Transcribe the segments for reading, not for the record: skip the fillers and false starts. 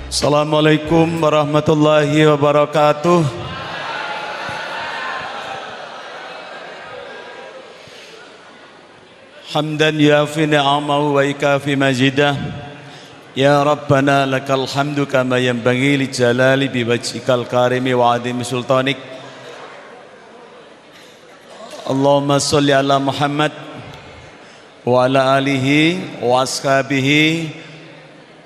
Assalamualaikum warahmatullahi wabarakatuh. Hamdan yafi ni'amahu wa ikafi majidah. Ya Rabbana lakal hamdu kama yanbaghi li jalali biwajhikal karimi wa adhimi sultanik. Allahumma salli ala Muhammad wa ala alihi wa ashabihi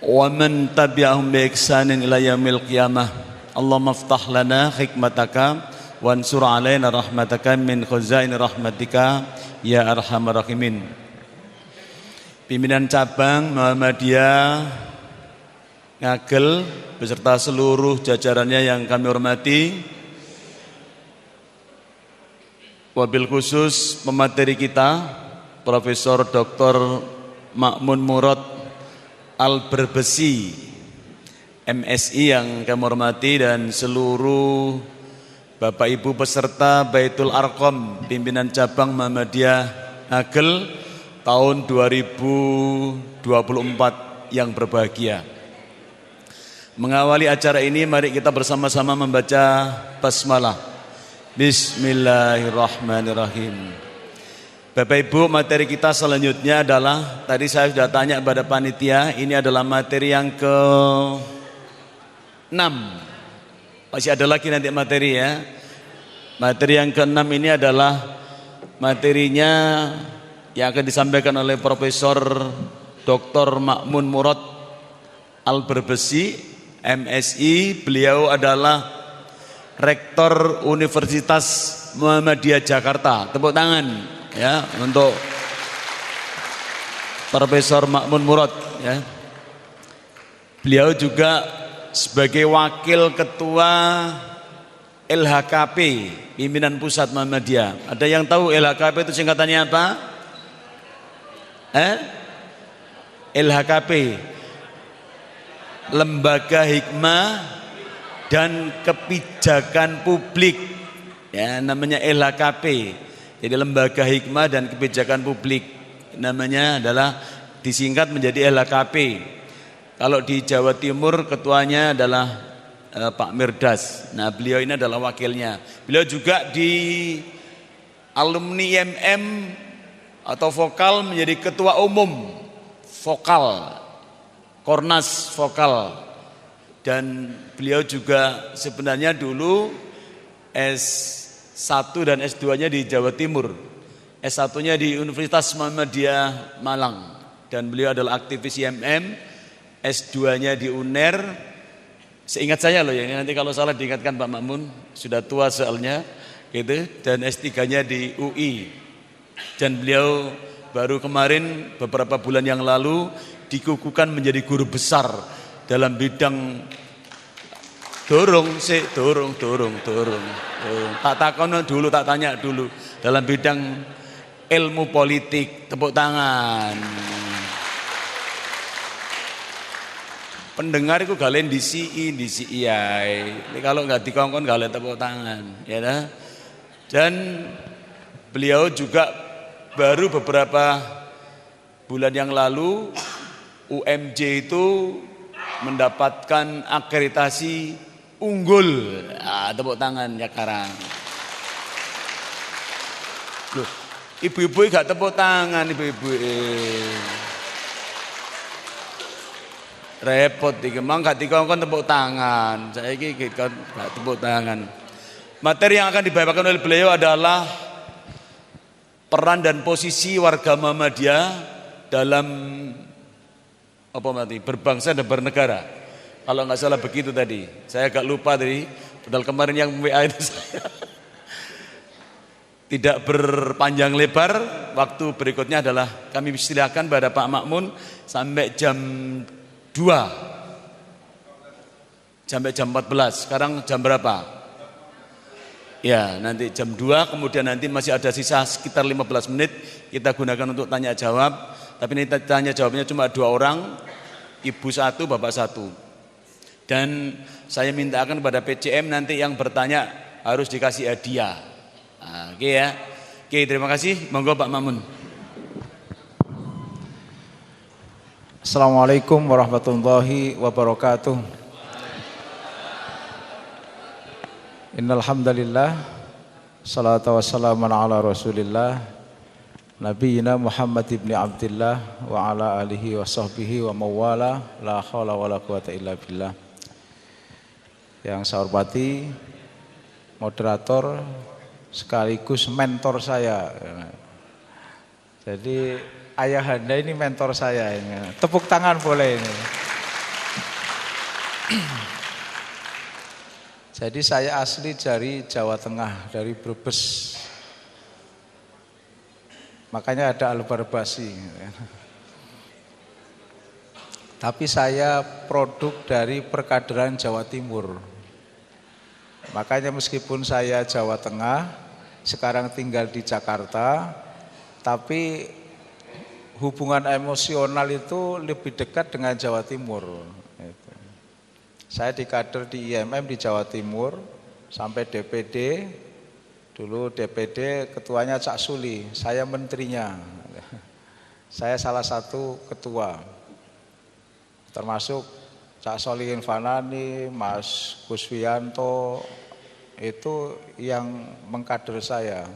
wa man tabi'ahum bi ihsanin ila yaumil qiyamah. Allahumma iftah lana hikmataka wansur alaina rahmataka min khuzain rahmatika ya arhamar rahimin. Pimpinan cabang Muhammadiyah Ngagel beserta seluruh jajarannya yang kami hormati, wabil khusus pemateri kita Profesor Dr. Ma'mun Murad Al-Berbesi MSI yang kami hormati, dan seluruh Bapak Ibu peserta Baitul Arqam pimpinan cabang Muhammadiyah Ngagel tahun 2024 yang berbahagia. Mengawali acara ini, mari kita bersama-sama membaca basmalah. Bismillahirrahmanirrahim. Bapak Ibu, materi kita selanjutnya adalah, tadi saya sudah tanya kepada panitia, ini adalah materi yang ke-6. Masih ada lagi nanti materi ya. Materi yang ke-6 ini adalah materinya yang akan disampaikan oleh Profesor Dr. Ma'mun Murad Al-Berbesi MSI. Beliau adalah Rektor Universitas Muhammadiyah Jakarta. Tepuk tangan ya untuk Profesor Ma'mun Murad ya. Beliau juga sebagai Wakil Ketua LHKP Pimpinan Pusat Muhammadiyah. Ada yang tahu LHKP itu singkatannya apa? LHKP, Lembaga Hikmah dan Kebijakan Publik ya, namanya LHKP. Jadi Lembaga Hikmah dan Kebijakan Publik namanya adalah disingkat menjadi LHKP. Kalau di Jawa Timur ketuanya adalah Pak Mirdas. Nah, beliau ini adalah wakilnya. Beliau juga di alumni IMM atau Vokal menjadi ketua umum Vokal, Kornas Vokal. Dan beliau juga sebenarnya dulu S1 dan S2-nya di Jawa Timur. S1-nya di Universitas Muhammadiyah Malang. Dan beliau adalah aktivis IMM. S2-nya di UNER. Seingat saya loh ya, nanti kalau salah diingatkan Pak Ma'mun, sudah tua soalnya gitu. Dan S3-nya di UI. Dan beliau baru kemarin beberapa bulan yang lalu dikukuhkan menjadi guru besar dalam bidang dorong. Tak takono dulu, tak tanya dulu, dalam bidang ilmu politik. Tepuk tangan. Pendengar itu galen di CI ini kalau nggak dikongkon galen tepuk tangan ya dah. Dan beliau juga baru beberapa bulan yang lalu UMJ itu mendapatkan akreditasi unggul. Tepuk tangan ya karang. Loh, ibu-ibu gak tepuk tangan, ibu-ibu. Repot iki, mang gak dikongkon tepuk tangan. Saiki gak tepuk tangan. Materi yang akan dibawakan oleh beliau adalah peran dan posisi warga Muhammadiyah dalam berbangsa dan bernegara. Kalau nggak salah begitu tadi. Saya agak lupa tadi. Padahal kemarin yang WA itu saya tidak berpanjang lebar. Waktu berikutnya adalah kami silakan pada Pak Ma'mun sampai jam 2. Sampai jam 14. Sekarang jam berapa? Ya, nanti jam 2, kemudian nanti masih ada sisa sekitar 15 menit kita gunakan untuk tanya jawab. Tapi ini tanya jawabnya cuma 2 orang, ibu 1, bapak 1. Dan saya mintakan kepada PCM nanti yang bertanya harus dikasih hadiah. Oke ya. Oke, terima kasih. Monggo Pak Ma'mun. Assalamualaikum warahmatullahi wabarakatuh. Innal hamdalillah salatu wassalamu ala Rasulillah nabiyina Muhammad ibn Abdillah wa ala alihi wa sahbihi wa mawala la haula wala quwata illa billah. Yang saya hormati moderator sekaligus mentor saya. Jadi ayahanda ini mentor saya ini. Tepuk tangan boleh ini. Jadi saya asli dari Jawa Tengah, dari Brebes. Makanya ada Al-Barbasi. Tapi saya produk dari perkaderan Jawa Timur. Makanya meskipun saya Jawa Tengah, sekarang tinggal di Jakarta, tapi hubungan emosional itu lebih dekat dengan Jawa Timur. Saya dikader di IMM di Jawa Timur sampai DPD. Dulu DPD ketuanya Cak Suli, saya menterinya. Saya salah satu ketua. Termasuk Cak Solihin Fanani, Mas Kuswianto, itu yang mengkader saya.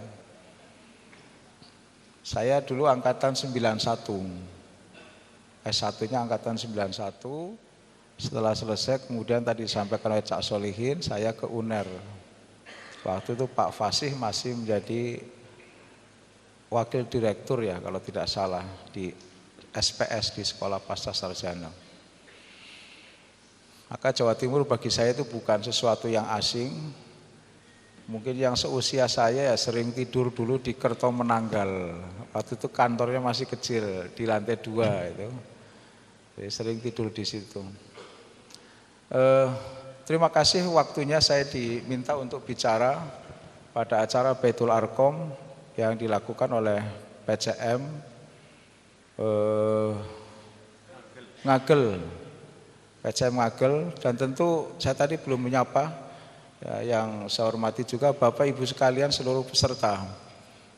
Saya dulu angkatan 91. S1-nya angkatan 91. Setelah selesai kemudian tadi disampaikan oleh Cak Solihin, saya ke UNER. Waktu itu Pak Fasih masih menjadi wakil direktur ya kalau tidak salah di SPS di Sekolah Pasca Sarjana. Maka Jawa Timur bagi saya itu bukan sesuatu yang asing. Mungkin yang seusia saya ya sering tidur dulu di Kertomenanggal. Waktu itu kantornya masih kecil di lantai 2 itu. Jadi sering tidur di situ. Terima kasih waktunya saya diminta untuk bicara pada acara Baitul Arqam yang dilakukan oleh PCM Ngagel, PCM Ngagel, dan tentu saya tadi belum menyapa ya, yang saya hormati juga Bapak Ibu sekalian seluruh peserta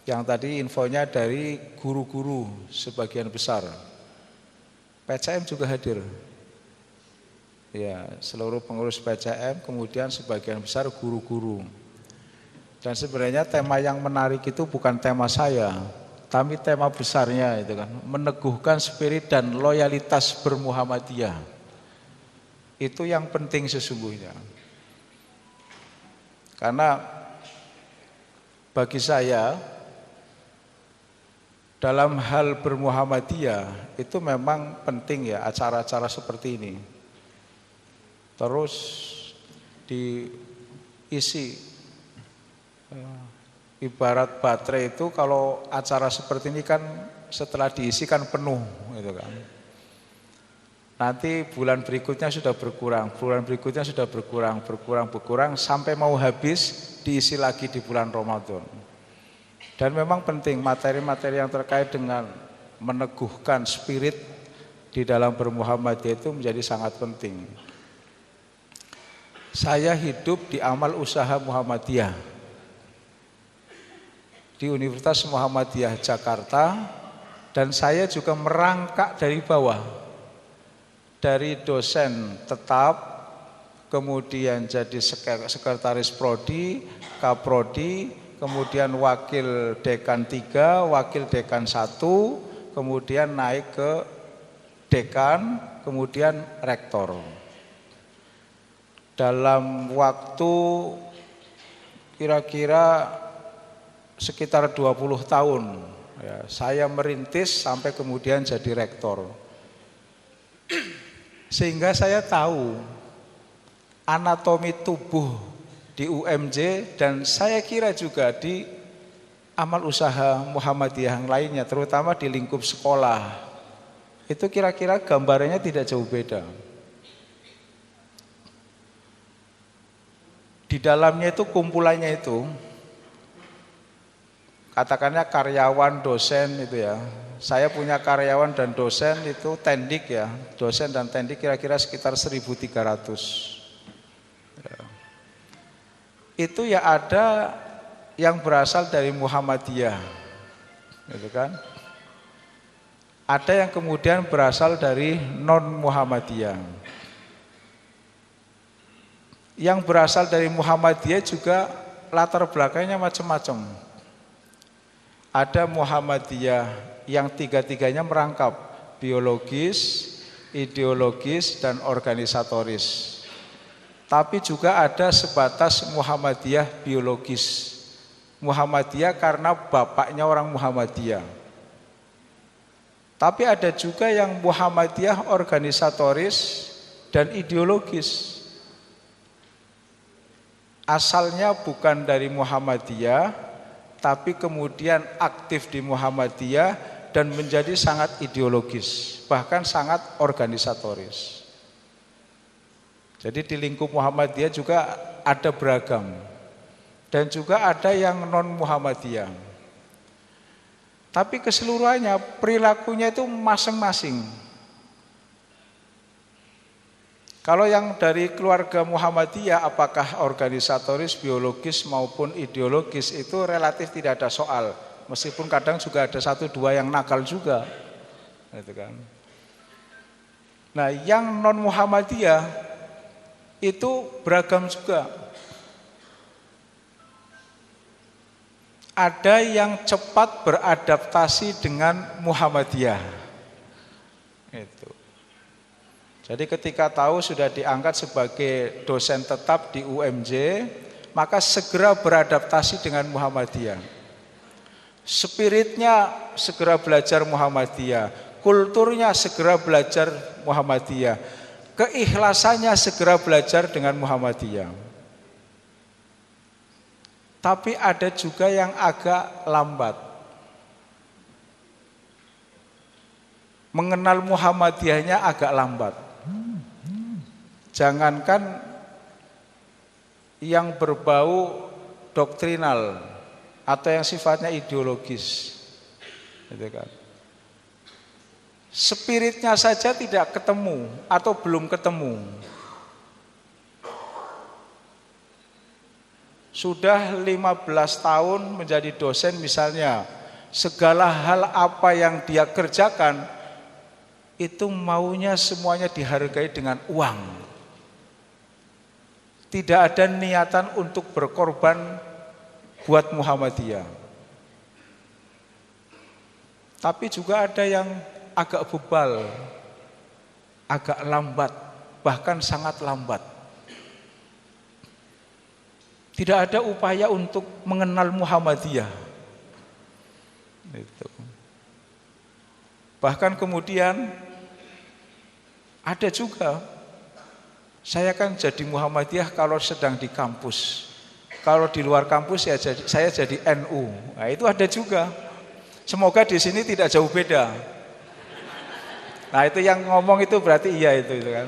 yang tadi infonya dari guru-guru sebagian besar. PCM juga hadir. Ya, seluruh pengurus PCM, kemudian sebagian besar guru-guru. Dan sebenarnya tema yang menarik itu bukan tema saya, tapi tema besarnya itu kan, meneguhkan spirit dan loyalitas bermuhammadiyah. Itu yang penting sesungguhnya. Karena bagi saya dalam hal bermuhammadiyah itu memang penting ya acara-acara seperti ini. Terus diisi ibarat baterai itu kalau acara seperti ini kan setelah diisi kan penuh gitu kan. Nanti bulan berikutnya sudah berkurang, bulan berikutnya sudah berkurang sampai mau habis diisi lagi di bulan Ramadan. Dan memang penting materi-materi yang terkait dengan meneguhkan spirit di dalam bermuhammadiyah itu menjadi sangat penting. Saya hidup di amal usaha Muhammadiyah di Universitas Muhammadiyah Jakarta, dan saya juga merangkak dari bawah, dari dosen tetap, kemudian jadi sekretaris prodi, kaprodi, kemudian wakil dekan 3, wakil dekan 1, kemudian naik ke dekan, kemudian rektor. Dalam waktu kira-kira sekitar 20 tahun ya, saya merintis sampai kemudian jadi rektor. Sehingga saya tahu anatomi tubuh di UMJ, dan saya kira juga di amal usaha Muhammadiyah yang lainnya, terutama di lingkup sekolah. Itu kira-kira gambarannya tidak jauh beda. Di dalamnya itu kumpulannya itu, katakannya karyawan, dosen itu ya. Saya punya karyawan dan dosen itu tendik ya, dosen dan tendik kira-kira sekitar 1.300. Ya. Itu ya ada yang berasal dari Muhammadiyah, gitu kan? Ada yang kemudian berasal dari non Muhammadiyah. Yang berasal dari Muhammadiyah juga latar belakangnya macam-macam. Ada Muhammadiyah yang tiga-tiganya merangkap, biologis, ideologis, dan organisatoris. Tapi juga ada sebatas Muhammadiyah biologis. Muhammadiyah karena bapaknya orang Muhammadiyah. Tapi ada juga yang Muhammadiyah organisatoris dan ideologis. Asalnya bukan dari Muhammadiyah, tapi kemudian aktif di Muhammadiyah dan menjadi sangat ideologis, bahkan sangat organisatoris. Jadi di lingkup Muhammadiyah juga ada beragam. Dan juga ada yang non Muhammadiyah. Tapi keseluruhannya perilakunya itu masing-masing. Kalau yang dari keluarga Muhammadiyah, apakah organisatoris, biologis maupun ideologis, itu relatif tidak ada soal. Meskipun kadang juga ada satu dua yang nakal juga, gitu kan. Nah, yang non Muhammadiyah itu beragam juga. Ada yang cepat beradaptasi dengan Muhammadiyah. Itu. Jadi ketika tahu sudah diangkat sebagai dosen tetap di UMJ, maka segera beradaptasi dengan Muhammadiyah. Spiritnya segera belajar Muhammadiyah, kulturnya segera belajar Muhammadiyah, keikhlasannya segera belajar dengan Muhammadiyah. Tapi ada juga yang agak lambat. Mengenal Muhammadiyahnya agak lambat. Jangankan yang berbau doktrinal atau yang sifatnya ideologis, gitu kan. Spiritnya saja tidak ketemu atau belum ketemu. Sudah 15 tahun menjadi dosen misalnya, segala hal apa yang dia kerjakan itu maunya semuanya dihargai dengan uang. Tidak ada niatan untuk berkorban buat Muhammadiyah. Tapi juga ada yang agak bebal, agak lambat, bahkan sangat lambat. Tidak ada upaya untuk mengenal Muhammadiyah. Itu. Bahkan kemudian ada juga, saya kan jadi Muhammadiyah kalau sedang di kampus. Kalau di luar kampus ya saya jadi NU. Nah, itu ada juga. Semoga di sini tidak jauh beda. Nah, itu yang ngomong itu berarti iya itu kan.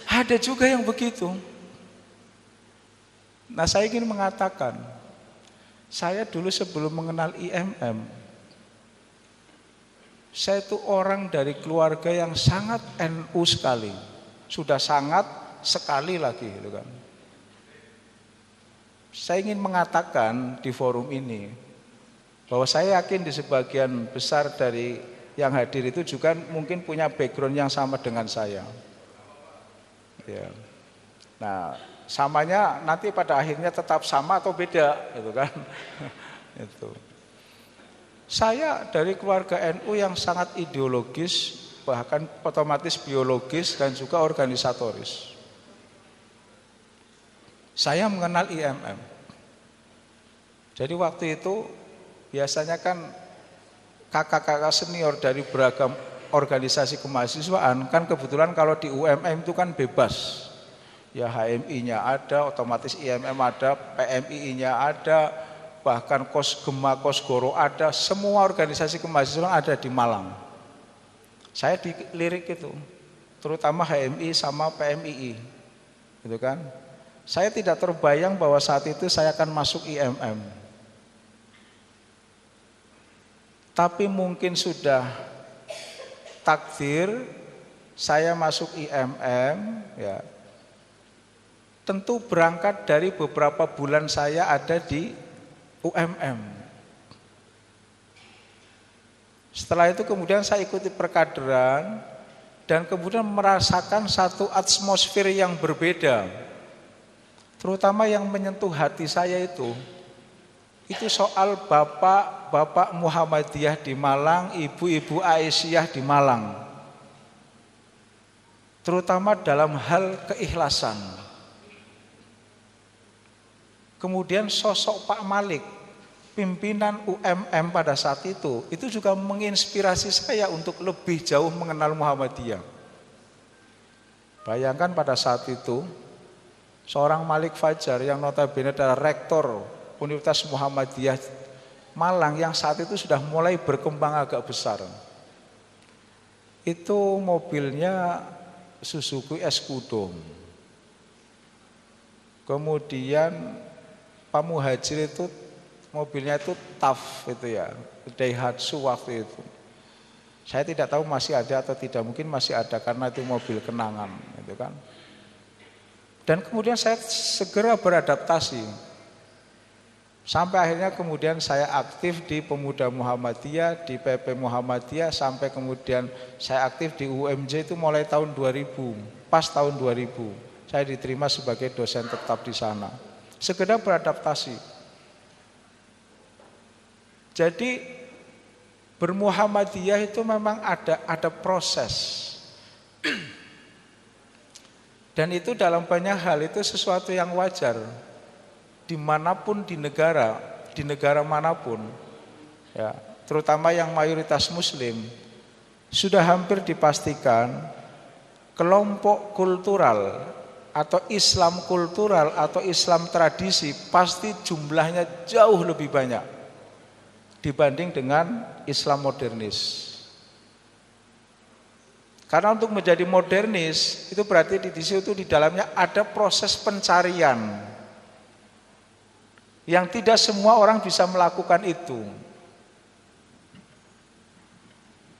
Ada juga yang begitu. Nah, saya ingin mengatakan, saya dulu sebelum mengenal IMM, saya itu orang dari keluarga yang sangat NU sekali. Sudah sangat sekali lagi, gitu kan. Saya ingin mengatakan di forum ini bahwa saya yakin di sebagian besar dari yang hadir itu juga mungkin punya background yang sama dengan saya. Ya. Nah, samanya nanti pada akhirnya tetap sama atau beda, gitu kan? Itu. Saya dari keluarga NU yang sangat ideologis, bahkan otomatis biologis dan juga organisatoris. Saya mengenal IMM. Jadi waktu itu biasanya kan kakak-kakak senior dari beragam organisasi kemahasiswaan, kan kebetulan kalau di UMM itu kan bebas. Ya HMI-nya ada, otomatis IMM ada, PMII-nya ada, bahkan Kosgema, Kosgoro ada, semua organisasi kemahasiswaan ada di Malang. Saya dilirik itu, terutama HMI sama PMII, gitu kan. Saya tidak terbayang bahwa saat itu saya akan masuk IMM. Tapi mungkin sudah takdir saya masuk IMM, ya. Tentu berangkat dari beberapa bulan saya ada di UMM. Setelah itu kemudian saya ikuti perkaderan, dan kemudian merasakan satu atmosfer yang berbeda. Terutama yang menyentuh hati saya itu soal bapak-bapak Muhammadiyah di Malang, ibu-ibu Aisyah di Malang. Terutama dalam hal keikhlasan. Kemudian sosok Pak Malik, pimpinan UMM pada saat itu juga menginspirasi saya untuk lebih jauh mengenal Muhammadiyah. Bayangkan pada saat itu, seorang Malik Fajar yang notabene adalah rektor Universitas Muhammadiyah Malang yang saat itu sudah mulai berkembang agak besar. Itu mobilnya Suzuki Escudo. Kemudian Pak Muhajir itu mobilnya itu TAF itu ya, Daihatsu waktu itu. Saya tidak tahu masih ada atau tidak, mungkin masih ada karena itu mobil kenangan gitu kan. Dan kemudian saya segera beradaptasi. Sampai akhirnya kemudian saya aktif di Pemuda Muhammadiyah, di PP Muhammadiyah, sampai kemudian saya aktif di UMJ itu mulai tahun 2000. Pas tahun 2000 saya diterima sebagai dosen tetap di sana. Segera beradaptasi. Jadi bermuhammadiyah itu memang ada proses. Dan itu dalam banyak hal itu sesuatu yang wajar. Dimanapun di negara manapun, ya, terutama yang mayoritas Muslim, sudah hampir dipastikan kelompok kultural atau Islam kultural atau Islam tradisi pasti jumlahnya jauh lebih banyak dibanding dengan Islam modernis. Karena untuk menjadi modernis itu berarti di situ di dalamnya ada proses pencarian. Yang tidak semua orang bisa melakukan itu.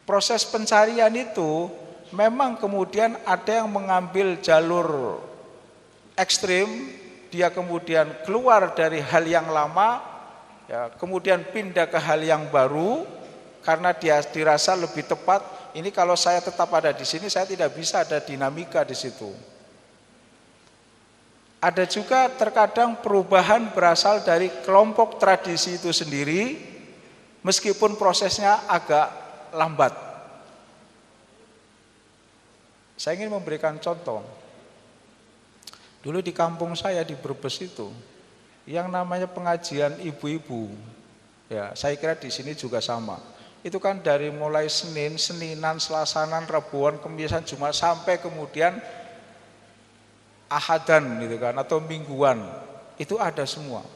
Proses pencarian itu memang kemudian ada yang mengambil jalur ekstrim, dia kemudian keluar dari hal yang lama, ya, kemudian pindah ke hal yang baru karena dia dirasa lebih tepat. Ini kalau saya tetap ada di sini, saya tidak bisa ada dinamika di situ. Ada juga terkadang perubahan berasal dari kelompok tradisi itu sendiri, meskipun prosesnya agak lambat. Saya ingin memberikan contoh. Dulu di kampung saya di Brebes itu, yang namanya pengajian ibu-ibu, ya saya kira di sini juga sama. Itu kan dari mulai Senin, Seninan, Selasanan, Rabuan, Kemisan, Jumat sampai kemudian Ahadan gitu kan, atau mingguan, itu ada semua.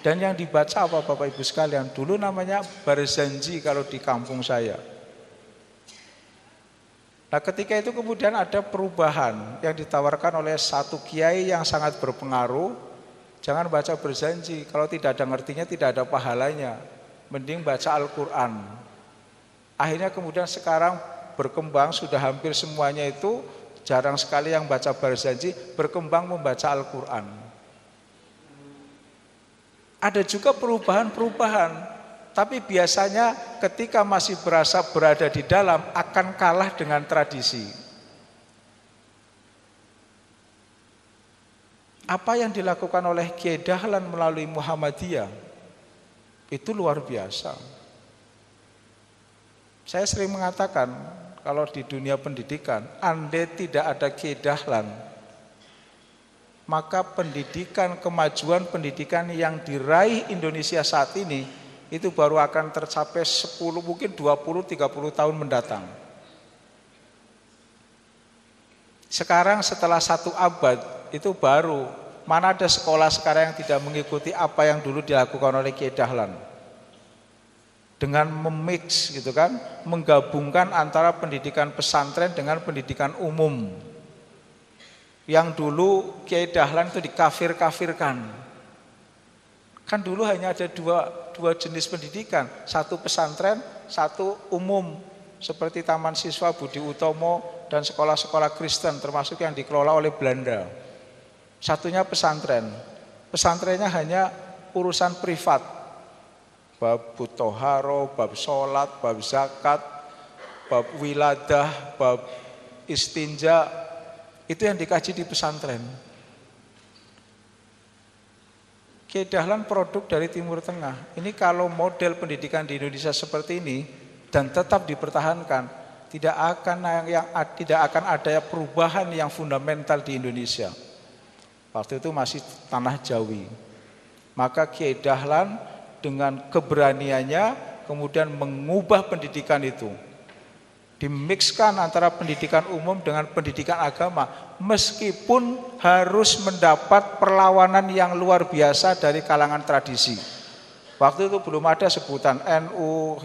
Dan yang dibaca apa Bapak Ibu sekalian, dulu namanya barzanji kalau di kampung saya. Nah ketika itu kemudian ada perubahan yang ditawarkan oleh satu kiai yang sangat berpengaruh. Jangan baca barzanji, kalau tidak ada ngertinya tidak ada pahalanya, mending baca Al-Quran. Akhirnya kemudian sekarang berkembang, sudah hampir semuanya itu jarang sekali yang baca barzanji, berkembang membaca Al-Quran. Ada juga perubahan-perubahan, tapi biasanya ketika masih berada di dalam akan kalah dengan tradisi. Apa yang dilakukan oleh Kiai Dahlan melalui Muhammadiyah itu luar biasa. Saya sering mengatakan, kalau di dunia pendidikan, andai tidak ada Kiai Dahlan, maka pendidikan, kemajuan pendidikan yang diraih Indonesia saat ini, itu baru akan tercapai 10, mungkin 20, 30 tahun mendatang. Sekarang setelah 1 abad, itu baru, mana ada sekolah sekarang yang tidak mengikuti apa yang dulu dilakukan oleh Kiai Dahlan. Dengan memix gitu kan, menggabungkan antara pendidikan pesantren dengan pendidikan umum. Yang dulu Kiai Dahlan itu dikafir-kafirkan. Kan dulu hanya ada dua jenis pendidikan, satu pesantren, satu umum, seperti Taman Siswa Budi Utomo dan sekolah-sekolah Kristen termasuk yang dikelola oleh Belanda. Satunya pesantren. Pesantrennya hanya urusan privat. Bab toharo, bab sholat, bab zakat, bab wiladah, bab istinja, itu yang dikaji di pesantren. Kiai Dahlan produk dari Timur Tengah. Ini kalau model pendidikan di Indonesia seperti ini dan tetap dipertahankan, tidak akan ada perubahan yang fundamental di Indonesia. Waktu itu masih tanah Jawi. Maka Kiai Dahlan dengan keberaniannya kemudian mengubah pendidikan itu. Dimixkan antara pendidikan umum dengan pendidikan agama, meskipun harus mendapat perlawanan yang luar biasa dari kalangan tradisi. Waktu itu belum ada sebutan NU,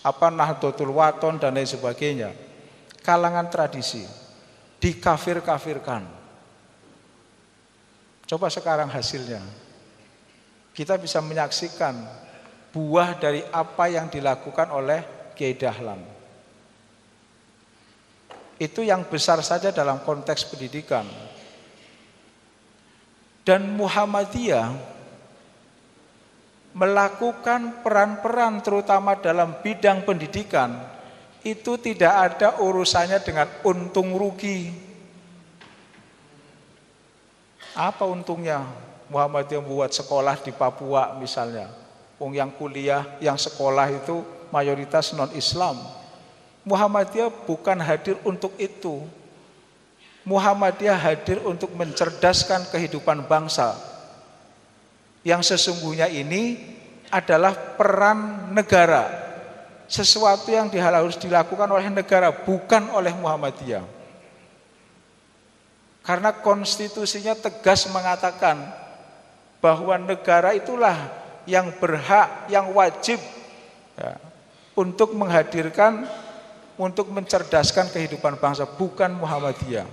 Nahdlatul Wathon dan lain sebagainya. Kalangan tradisi dikafir-kafirkan. Coba sekarang hasilnya. Kita bisa menyaksikan buah dari apa yang dilakukan oleh Kiai Dahlan. Itu yang besar saja dalam konteks pendidikan. Dan Muhammadiyah melakukan peran-peran terutama dalam bidang pendidikan itu tidak ada urusannya dengan untung rugi. Apa untungnya Muhammadiyah membuat sekolah di Papua misalnya? Yang kuliah, yang sekolah itu mayoritas non-Islam. Muhammadiyah bukan hadir untuk itu. Muhammadiyah hadir untuk mencerdaskan kehidupan bangsa. Yang sesungguhnya ini adalah peran negara. Sesuatu yang harus dilakukan oleh negara, bukan oleh Muhammadiyah. Karena konstitusinya tegas mengatakan bahwa negara itulah yang berhak, yang wajib untuk menghadirkan, untuk mencerdaskan kehidupan bangsa, bukan Muhammadiyah.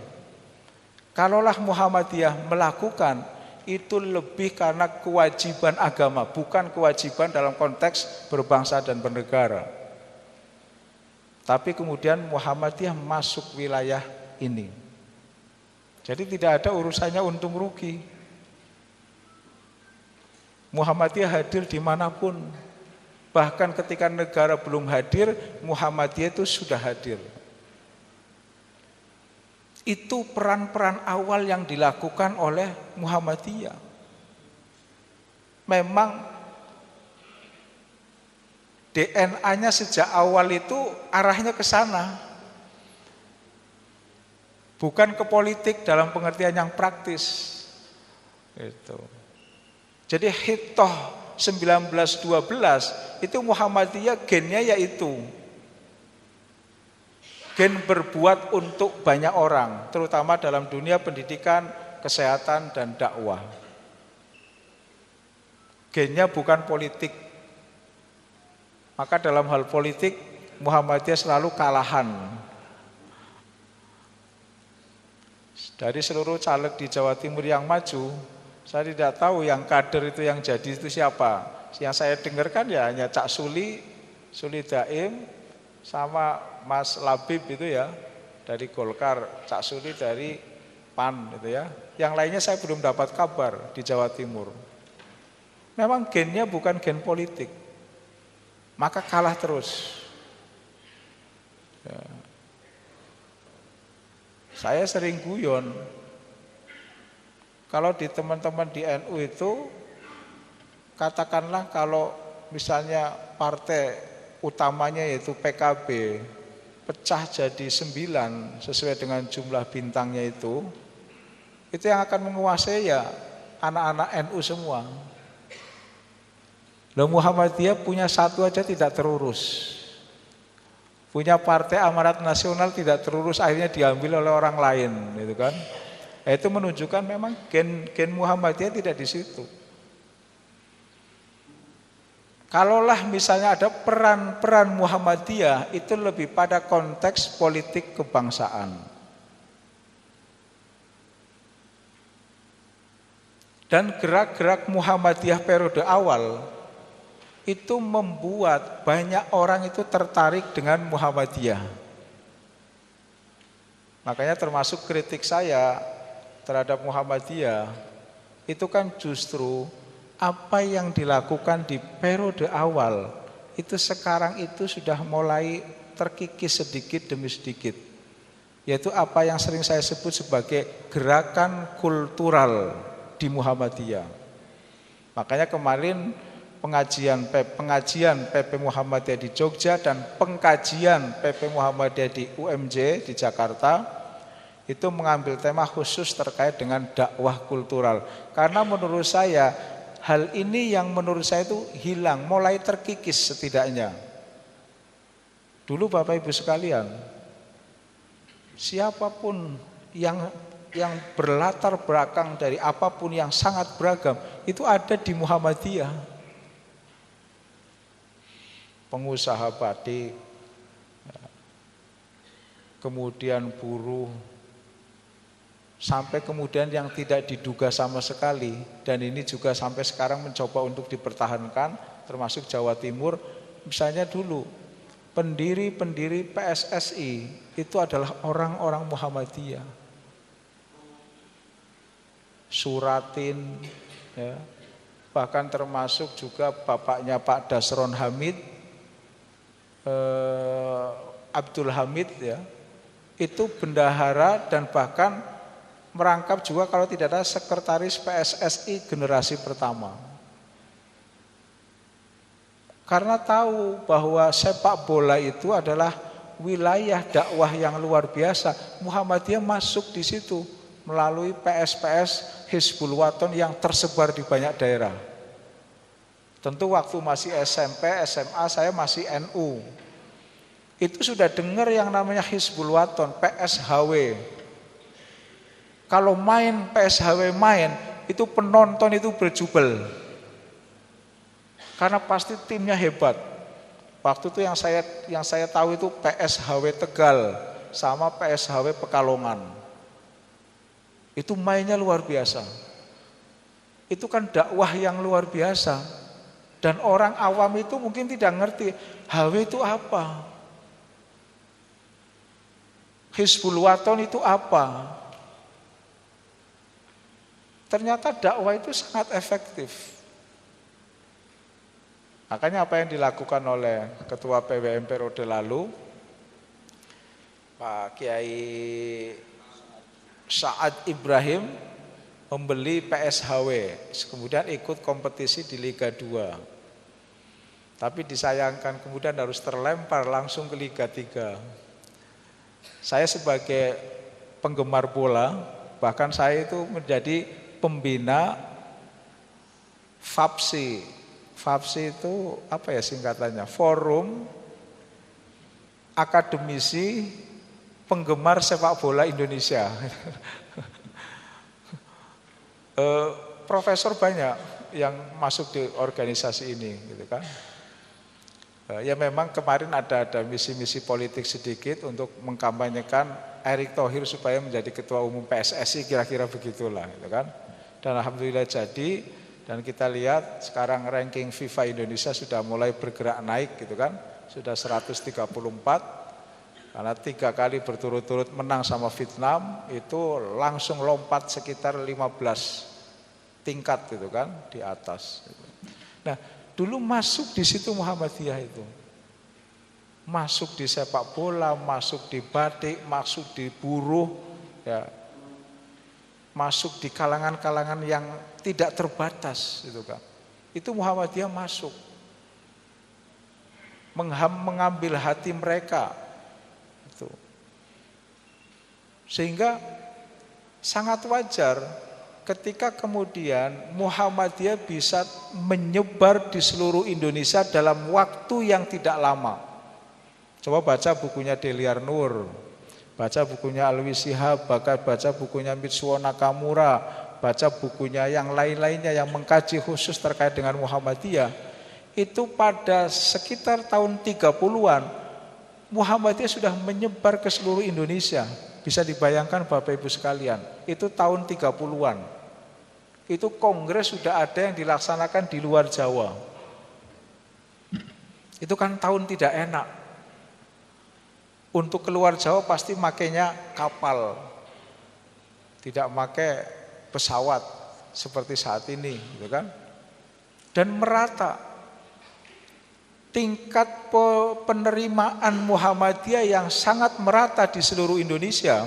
Kalaulah Muhammadiyah melakukan, itu lebih karena kewajiban agama, bukan kewajiban dalam konteks berbangsa dan bernegara. Tapi kemudian Muhammadiyah masuk wilayah ini. Jadi tidak ada urusannya untung rugi. Muhammadiyah hadir dimanapun. Bahkan ketika negara belum hadir, Muhammadiyah itu sudah hadir. Itu peran-peran awal yang dilakukan oleh Muhammadiyah. Memang DNA-nya sejak awal itu arahnya ke sana. Bukan ke politik dalam pengertian yang praktis. Itu. Jadi Hitoh 1912 itu Muhammadiyah gennya yaitu gen berbuat untuk banyak orang, terutama dalam dunia pendidikan, kesehatan dan dakwah. Gennya bukan politik. Maka dalam hal politik Muhammadiyah selalu kalahan. Dari seluruh caleg di Jawa Timur yang maju, saya tidak tahu yang kader itu yang jadi itu siapa. Yang saya dengarkan ya hanya Cak Suli Daim, sama Mas Labib itu ya dari Golkar, Cak Suli dari PAN itu ya. Yang lainnya saya belum dapat kabar di Jawa Timur. Memang gennya bukan gen politik, maka kalah terus. Ya. Saya sering guyon. Kalau di teman-teman di NU itu, katakanlah kalau misalnya partai utamanya yaitu PKB pecah jadi 9 sesuai dengan jumlah bintangnya itu yang akan menguasai ya anak-anak NU semua. Loh, Muhammadiyah punya satu aja tidak terurus. Punya partai Amarat Nasional tidak terurus, akhirnya diambil oleh orang lain, gitu kan? Itu menunjukkan memang gen Muhammadiyah tidak di situ. Kalaulah misalnya ada peran-peran Muhammadiyah itu lebih pada konteks politik kebangsaan. Dan gerak-gerak Muhammadiyah periode awal itu membuat banyak orang itu tertarik dengan Muhammadiyah. Makanya termasuk kritik saya terhadap Muhammadiyah itu kan justru apa yang dilakukan di periode awal itu sekarang itu sudah mulai terkikis sedikit demi sedikit. yaitu apa yang sering saya sebut sebagai gerakan kultural di Muhammadiyah. Makanya kemarin pengajian PP Muhammadiyah di Jogja dan pengkajian PP Muhammadiyah di UMJ di Jakarta itu mengambil tema khusus terkait dengan dakwah kultural. Karena menurut saya hal ini yang menurut saya itu hilang, mulai terkikis setidaknya. Dulu Bapak Ibu sekalian, siapapun yang berlatar belakang dari apapun yang sangat beragam itu ada di Muhammadiyah. Pengusaha batik, kemudian buruh, sampai kemudian yang tidak diduga sama sekali, dan ini juga sampai sekarang mencoba untuk dipertahankan, termasuk Jawa Timur. Misalnya dulu pendiri PSSI itu adalah orang-orang Muhammadiyah. Suratin, ya, bahkan termasuk juga bapaknya Pak Dasron Hamid, Abdul Hamid, ya, itu bendahara dan bahkan merangkap juga kalau tidak ada sekretaris PSSI generasi pertama. Karena tahu bahwa sepak bola itu adalah wilayah dakwah yang luar biasa, Muhammadiyah masuk di situ melalui PS-PS Hizbul Wathan yang tersebar di banyak daerah. Tentu waktu masih SMP, SMA saya masih NU. Itu sudah dengar yang namanya Hizbul Wathan, PSHW. Kalau main PSHW itu penonton itu berjubel. Karena pasti timnya hebat. Waktu itu yang saya tahu itu PSHW Tegal sama PSHW Pekalongan. Itu mainnya luar biasa. Itu kan dakwah yang luar biasa. Dan orang awam itu mungkin tidak ngerti HW itu apa, Hizbul Wathan itu apa. Ternyata dakwah itu sangat efektif. Makanya apa yang dilakukan oleh Ketua PWM periode lalu, Pak Kiai Saad Ibrahim, membeli PSHW, kemudian ikut kompetisi di Liga 2. Tapi disayangkan kemudian harus terlempar langsung ke Liga 3. Saya sebagai penggemar bola, bahkan saya itu menjadi pembina FAPSI. FAPSI itu apa ya singkatannya? Forum Akademisi Penggemar Sepak Bola Indonesia. Profesor banyak yang masuk di organisasi ini, gitu kan. Ya memang kemarin ada misi-misi politik sedikit untuk mengkampanyekan Erick Thohir supaya menjadi ketua umum PSSI, kira-kira begitulah, gitu kan. Dan alhamdulillah jadi, dan kita lihat sekarang ranking FIFA Indonesia sudah mulai bergerak naik, gitu kan. Sudah 134, karena 3 kali berturut-turut menang sama Vietnam, itu langsung lompat sekitar 15 tingkat, gitu kan, di atas. Nah, dulu masuk di situ Muhammadiyah itu, masuk di sepak bola, masuk di batik, masuk di buruh, ya, masuk di kalangan-kalangan yang tidak terbatas, gitu kan. Itu Muhammadiyah masuk, mengambil hati mereka, itu. Sehingga sangat wajar ketika kemudian Muhammadiyah bisa menyebar di seluruh Indonesia dalam waktu yang tidak lama. Coba baca bukunya Deliar Nur, baca bukunya Alwi Shihab, baca bukunya Mitsuo Nakamura, baca bukunya yang lain-lainnya yang mengkaji khusus terkait dengan Muhammadiyah. Itu pada sekitar tahun 30-an Muhammadiyah sudah menyebar ke seluruh Indonesia. Bisa dibayangkan Bapak Ibu sekalian, itu tahun 30-an. Itu kongres sudah ada yang dilaksanakan di luar Jawa. Itu kan tahun tidak enak. Untuk keluar Jawa pasti makainya kapal, tidak pakai pesawat seperti saat ini, gitu kan? Dan merata. tingkat penerimaan Muhammadiyah yang sangat merata di seluruh Indonesia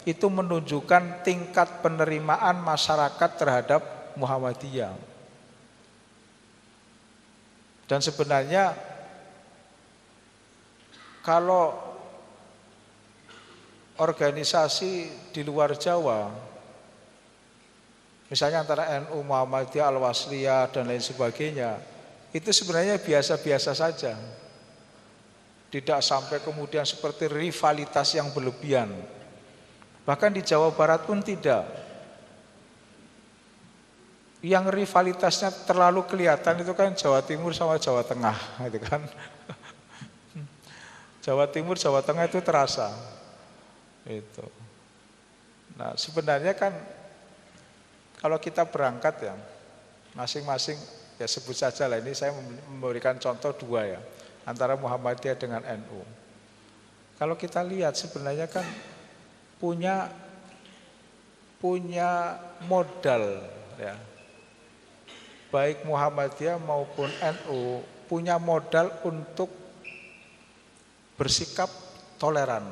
itu menunjukkan tingkat penerimaan masyarakat terhadap Muhammadiyah. Dan sebenarnya kalau organisasi di luar Jawa, misalnya antara NU, Muhammadiyah, Al-Wasliyah dan lain sebagainya, itu sebenarnya biasa-biasa saja. Tidak sampai kemudian seperti rivalitas yang berlebihan. Bahkan di Jawa Barat pun tidak. Yang rivalitasnya terlalu kelihatan itu kan Jawa Timur sama Jawa Tengah, gitu kan. Jawa Timur, Jawa Tengah itu terasa. Itu. Nah, sebenarnya kan kalau kita berangkat ya, masing-masing ya sebut saja lah, ini saya memberikan contoh dua ya, antara Muhammadiyah dengan NU. Kalau kita lihat sebenarnya kan punya modal ya. Baik Muhammadiyah maupun NU punya modal untuk bersikap toleran,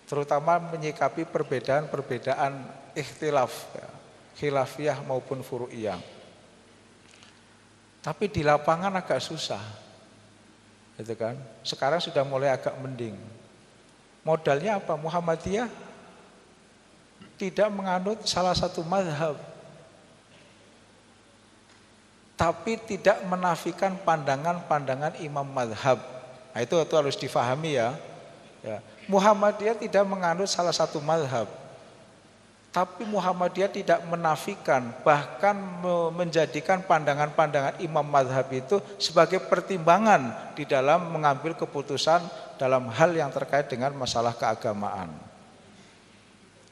terutama menyikapi perbedaan-perbedaan ikhtilaf ya, khilafiyah maupun furu'iyah. Tapi di lapangan agak susah, gitu kan. Sekarang sudah mulai agak mending. Modalnya apa? Muhammadiyah tidak menganut salah satu mazhab, tapi tidak menafikan pandangan-pandangan imam mazhab. Nah, itu harus difahami ya. Muhammadiyah tidak menganut salah satu mazhab, tapi Muhammadiyah tidak menafikan, bahkan menjadikan pandangan-pandangan imam mazhab itu sebagai pertimbangan di dalam mengambil keputusan dalam hal yang terkait dengan masalah keagamaan.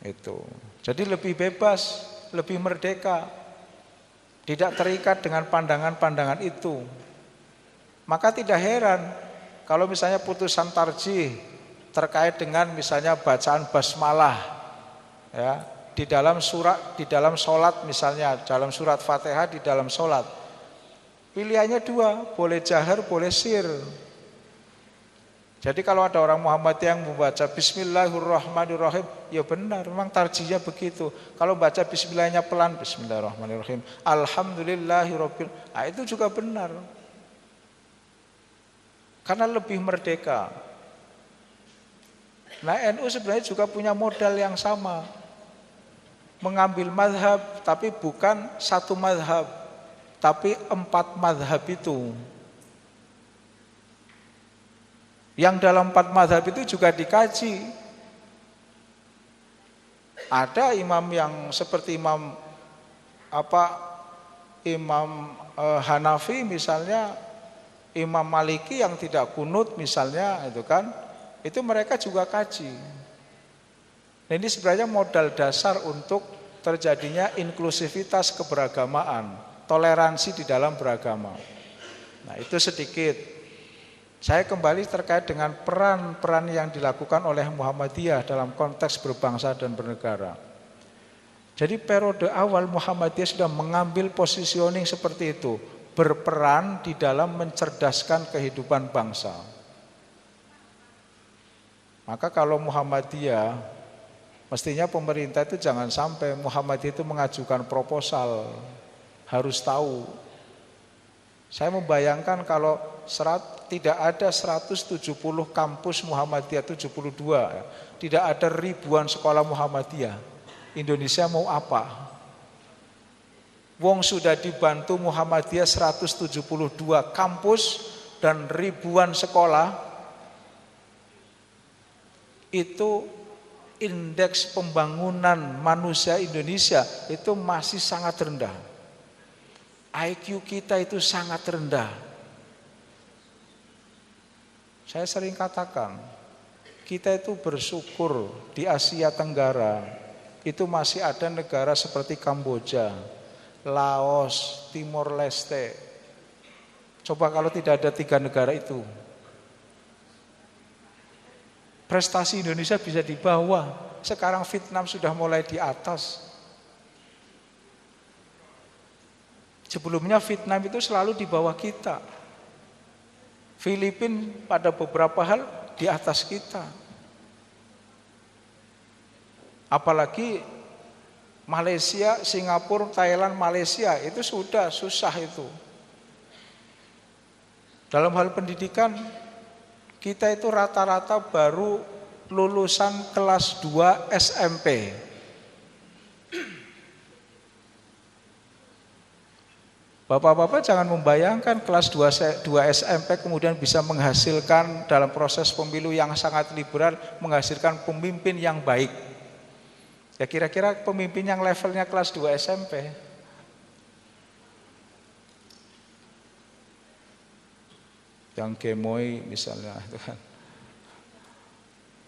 Itu. Jadi lebih bebas, lebih merdeka, tidak terikat dengan pandangan-pandangan itu. Maka tidak heran kalau misalnya putusan tarjih terkait dengan misalnya bacaan basmalah ya, di dalam sholat misalnya, dalam surat Fatihah di dalam sholat, pilihannya dua, boleh jahar, boleh sir. Jadi kalau ada orang Muhammadiyah yang membaca Bismillahirrahmanirrahim, ya benar, memang tarjihnya begitu. Kalau baca Bismillahnya pelan, Bismillahirrahmanirrahim, Alhamdulillahirabbil, nah itu juga benar. Karena lebih merdeka. Nah, NU sebenarnya juga punya modal yang sama, mengambil mazhab, tapi bukan satu mazhab, tapi 4 mazhab itu. Yang dalam 4 mazhab itu juga dikaji. Ada imam yang seperti Imam Hanafi misalnya, Imam Maliki yang tidak kunut misalnya, itu kan, itu mereka juga kaji. Nah, ini sebenarnya modal dasar untuk terjadinya inklusivitas keberagamaan, toleransi di dalam beragama. Nah, itu sedikit. Saya kembali terkait dengan peran-peran yang dilakukan oleh Muhammadiyah dalam konteks berbangsa dan bernegara. Jadi periode awal Muhammadiyah sudah mengambil positioning seperti itu, berperan di dalam mencerdaskan kehidupan bangsa. Maka kalau Muhammadiyah, mestinya pemerintah itu jangan sampai Muhammadiyah itu mengajukan proposal, harus tahu. Saya membayangkan kalau tidak ada 170 kampus Muhammadiyah, 72, tidak ada ribuan sekolah Muhammadiyah, Indonesia mau apa? Wong sudah dibantu Muhammadiyah 172 kampus dan ribuan sekolah, itu indeks pembangunan manusia Indonesia itu masih sangat rendah. IQ kita itu sangat rendah. Saya sering katakan, kita itu bersyukur di Asia Tenggara itu masih ada negara seperti Kamboja, Laos, Timor Leste. Coba kalau tidak ada 3 negara itu, prestasi Indonesia bisa di bawah. Sekarang Vietnam sudah mulai di atas. Sebelumnya Vietnam itu selalu di bawah kita. Filipina pada beberapa hal di atas kita. Apalagi Malaysia, Singapura, Thailand, Malaysia itu sudah susah itu. Dalam hal pendidikan kita itu rata-rata baru lulusan kelas 2 SMP. Bapak-bapak jangan membayangkan kelas 2 SMP kemudian bisa menghasilkan dalam proses pemilu yang sangat liberal, menghasilkan pemimpin yang baik. Ya kira-kira pemimpin yang levelnya kelas 2 SMP. Yang gemoy misalnya itu kan.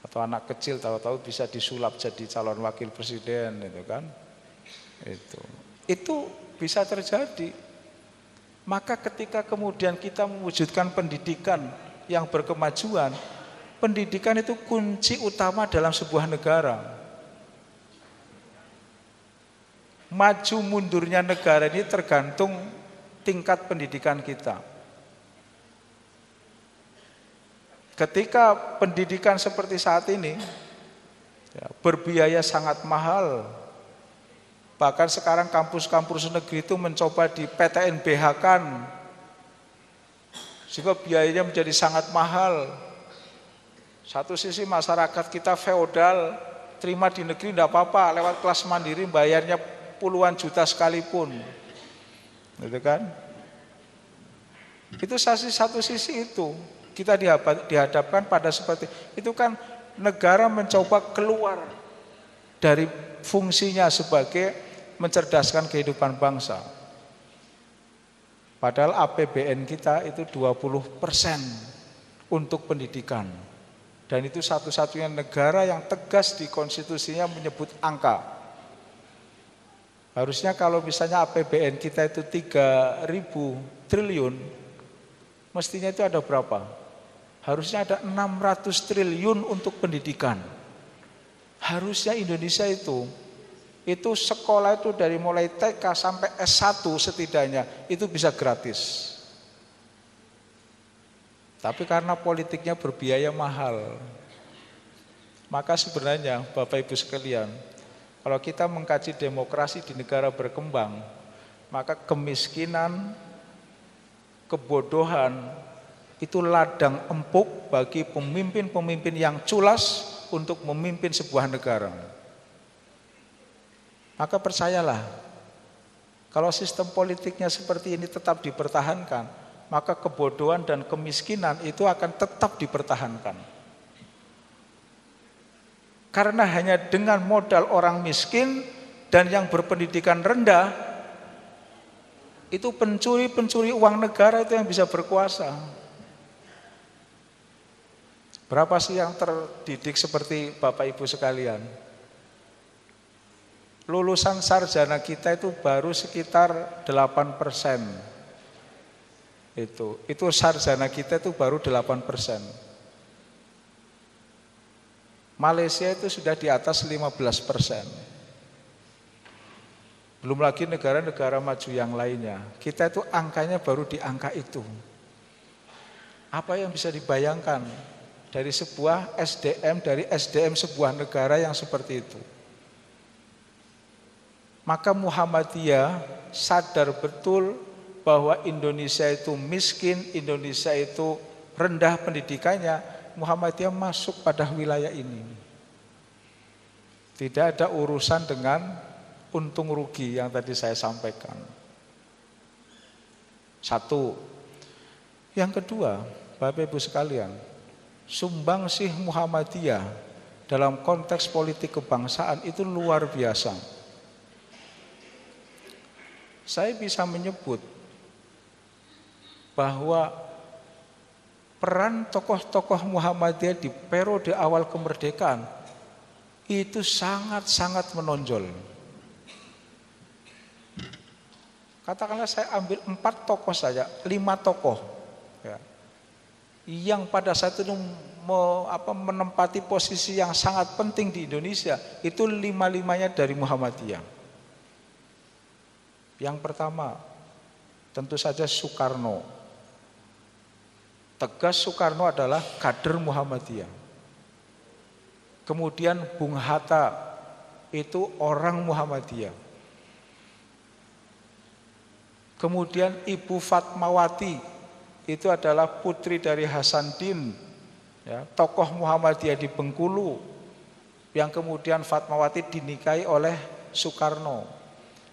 Atau anak kecil tahu-tahu bisa disulap jadi calon wakil presiden itu kan. Itu bisa terjadi. Maka ketika kemudian kita mewujudkan pendidikan yang berkemajuan, pendidikan itu kunci utama dalam sebuah negara. Maju mundurnya negara ini tergantung tingkat pendidikan kita. Ketika pendidikan seperti saat ini ya, berbiaya sangat mahal. Bahkan sekarang kampus-kampus negeri itu mencoba di PTNBH-kan sehingga biayanya menjadi sangat mahal. Satu sisi masyarakat kita feodal, terima di negeri tidak apa-apa, lewat kelas mandiri bayarnya puluhan juta sekalipun. Gitu kan? Itu satu sisi itu. Kita dihadapkan pada seperti itu kan, negara mencoba keluar dari fungsinya sebagai mencerdaskan kehidupan bangsa. Padahal APBN kita itu 20% untuk pendidikan. Dan itu satu-satunya negara yang tegas di konstitusinya menyebut angka. Harusnya kalau misalnya APBN kita itu 3.000 triliun, mestinya itu ada berapa? Harusnya ada 600 triliun untuk pendidikan. Harusnya Indonesia itu sekolah itu dari mulai TK sampai S1 setidaknya itu bisa gratis. Tapi karena politiknya berbiaya mahal, maka sebenarnya Bapak Ibu sekalian, kalau kita mengkaji demokrasi di negara berkembang, maka kemiskinan, kebodohan itu ladang empuk bagi pemimpin-pemimpin yang culas untuk memimpin sebuah negara. Maka percayalah, kalau sistem politiknya seperti ini tetap dipertahankan, maka kebodohan dan kemiskinan itu akan tetap dipertahankan. Karena hanya dengan modal orang miskin dan yang berpendidikan rendah, itu pencuri-pencuri uang negara itu yang bisa berkuasa. Berapa sih yang terdidik seperti Bapak Ibu sekalian? Lulusan sarjana kita itu baru sekitar 8%. Itu sarjana kita itu baru 8%. Malaysia itu sudah di atas 15%. Belum lagi negara-negara maju yang lainnya. Kita itu angkanya baru di angka itu. Apa yang bisa dibayangkan dari sebuah SDM, dari SDM sebuah negara yang seperti itu? Maka Muhammadiyah sadar betul bahwa Indonesia itu miskin, Indonesia itu rendah pendidikannya. Muhammadiyah masuk pada wilayah ini. Tidak ada urusan dengan untung rugi yang tadi saya sampaikan. Satu. Yang kedua, Bapak Ibu sekalian, sumbangsih Muhammadiyah dalam konteks politik kebangsaan itu luar biasa. Saya bisa menyebut bahwa peran tokoh-tokoh Muhammadiyah di periode awal kemerdekaan itu sangat-sangat menonjol. Katakanlah saya ambil 4 tokoh saja, 5 tokoh ya, yang pada saat itu menempati posisi yang sangat penting di Indonesia, itu 5-5-nya dari Muhammadiyah. Yang pertama tentu saja Soekarno. Tegas Soekarno adalah kader Muhammadiyah. Kemudian Bung Hatta itu orang Muhammadiyah. Kemudian Ibu Fatmawati itu adalah putri dari Hasanuddin, ya, tokoh Muhammadiyah di Bengkulu, yang kemudian Fatmawati dinikahi oleh Soekarno.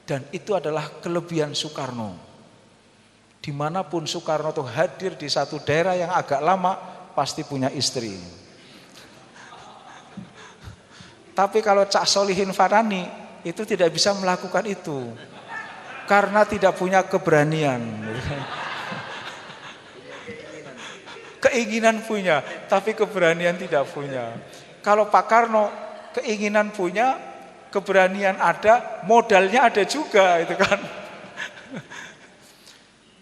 Dan itu adalah kelebihan Soekarno. Dimanapun Soekarno itu hadir di satu daerah yang agak lama, pasti punya istri. Tapi kalau Cak Solihin Farani itu tidak bisa melakukan itu, karena tidak punya keberanian. Keinginan punya, tapi keberanian tidak punya. Kalau Pak Karno keinginan punya, keberanian ada, modalnya ada juga, itu kan.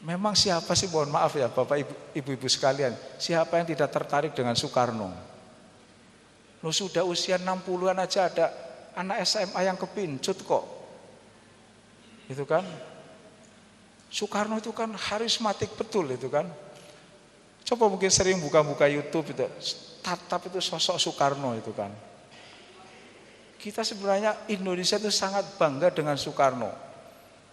Memang siapa sih, mohon maaf ya Bapak Ibu-ibu sekalian, siapa yang tidak tertarik dengan Soekarno? Lu sudah usia 60-an aja ada anak SMA yang kepincut kok. Itu kan. Soekarno itu kan karismatik betul itu kan. Coba mungkin sering buka-buka YouTube itu, tatap itu sosok Soekarno itu kan. Kita sebenarnya Indonesia itu sangat bangga dengan Soekarno.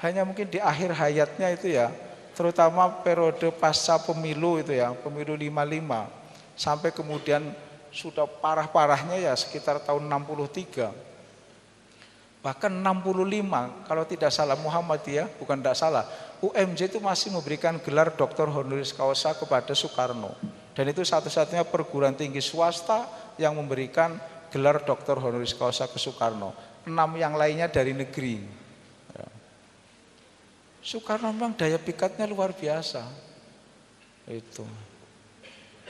Hanya mungkin di akhir hayatnya itu ya, terutama periode pasca pemilu itu ya, pemilu 55 sampai kemudian sudah parah-parahnya ya sekitar tahun 63. Bahkan 65 kalau tidak salah Muhammadiyah, bukan tidak salah, UMJ itu masih memberikan gelar Dr. Honoris Causa kepada Soekarno. Dan itu satu-satunya perguruan tinggi swasta yang memberikan gelar Dr. Honoris Causa ke Soekarno. 6 yang lainnya dari negeri. Soekarno memang daya pikatnya luar biasa. Itu.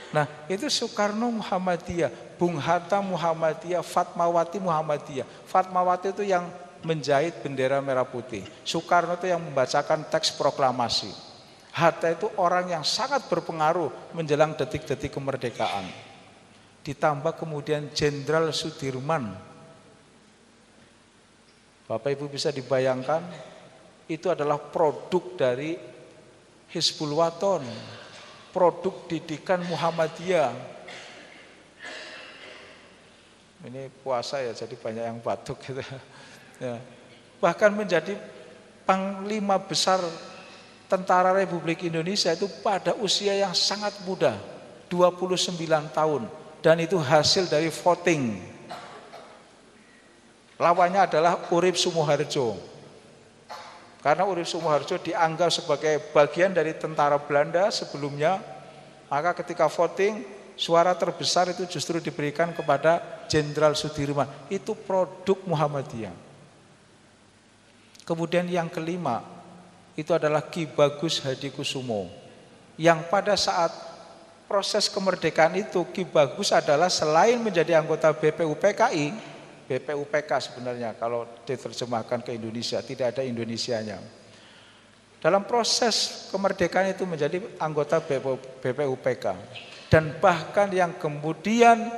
Nah, itu Soekarno Muhammadiyah, Bung Hatta Muhammadiyah, Fatmawati Muhammadiyah. Fatmawati itu yang menjahit bendera merah putih. Soekarno itu yang membacakan teks proklamasi. Hatta itu orang yang sangat berpengaruh menjelang detik-detik kemerdekaan. Ditambah kemudian Jenderal Sudirman. Bapak Ibu bisa dibayangkan, itu adalah produk dari Hizbul Wathan, produk didikan Muhammadiyah. Ini puasa ya, jadi banyak yang batuk gitu. Ya. Bahkan menjadi panglima besar Tentara Republik Indonesia itu pada usia yang sangat muda, 29 tahun, dan itu hasil dari voting. Lawannya adalah Urip Sumoharjo. Karena Urip Sumoharjo dianggap sebagai bagian dari tentara Belanda sebelumnya, maka ketika voting suara terbesar itu justru diberikan kepada Jenderal Sudirman. Itu produk Muhammadiyah. Kemudian yang kelima itu adalah Ki Bagus Hadikusumo, yang pada saat proses kemerdekaan itu Ki Bagus adalah selain menjadi anggota BPUPKI, BPUPK sebenarnya kalau diterjemahkan ke Indonesia, tidak ada Indonesianya. Dalam proses kemerdekaan itu menjadi anggota BPUPK. Dan bahkan yang kemudian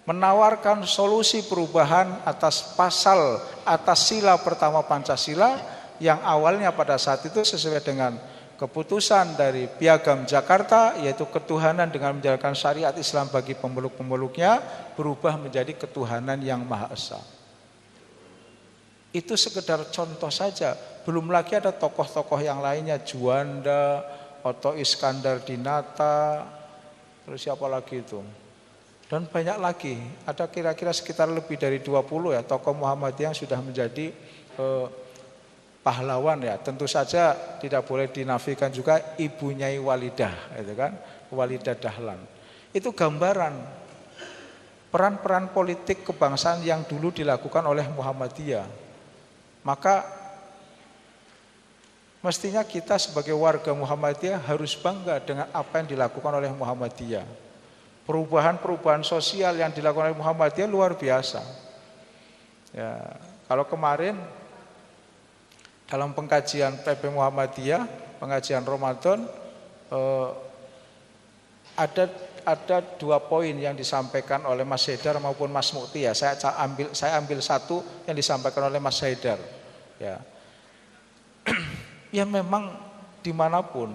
menawarkan solusi perubahan atas pasal, atas sila pertama Pancasila, yang awalnya pada saat itu sesuai dengan keputusan dari Piagam Jakarta, yaitu ketuhanan dengan menjalankan syariat Islam bagi pemeluk-pemeluknya, berubah menjadi ketuhanan yang Maha Esa. Itu sekedar contoh saja, belum lagi ada tokoh-tokoh yang lainnya, Juanda, Otto Iskandar Dinata, terus siapa lagi itu, dan banyak lagi, ada kira-kira sekitar lebih dari 20 ya tokoh Muhammadiyah yang sudah menjadi pahlawan ya. Tentu saja tidak boleh dinafikan juga Ibu Nyai Walidah, itu kan, Walidah Dahlan. Itu gambaran peran-peran politik kebangsaan yang dulu dilakukan oleh Muhammadiyah. Maka mestinya kita sebagai warga Muhammadiyah harus bangga dengan apa yang dilakukan oleh Muhammadiyah. Perubahan-perubahan sosial yang dilakukan oleh Muhammadiyah luar biasa. Ya, kalau kemarin dalam pengkajian PP Muhammadiyah, pengajian Ramadan, ada 2 poin yang disampaikan oleh Mas Haidar maupun Mas Mukti ya. Saya ambil satu yang disampaikan oleh Mas Haidar. Ya, ya memang dimanapun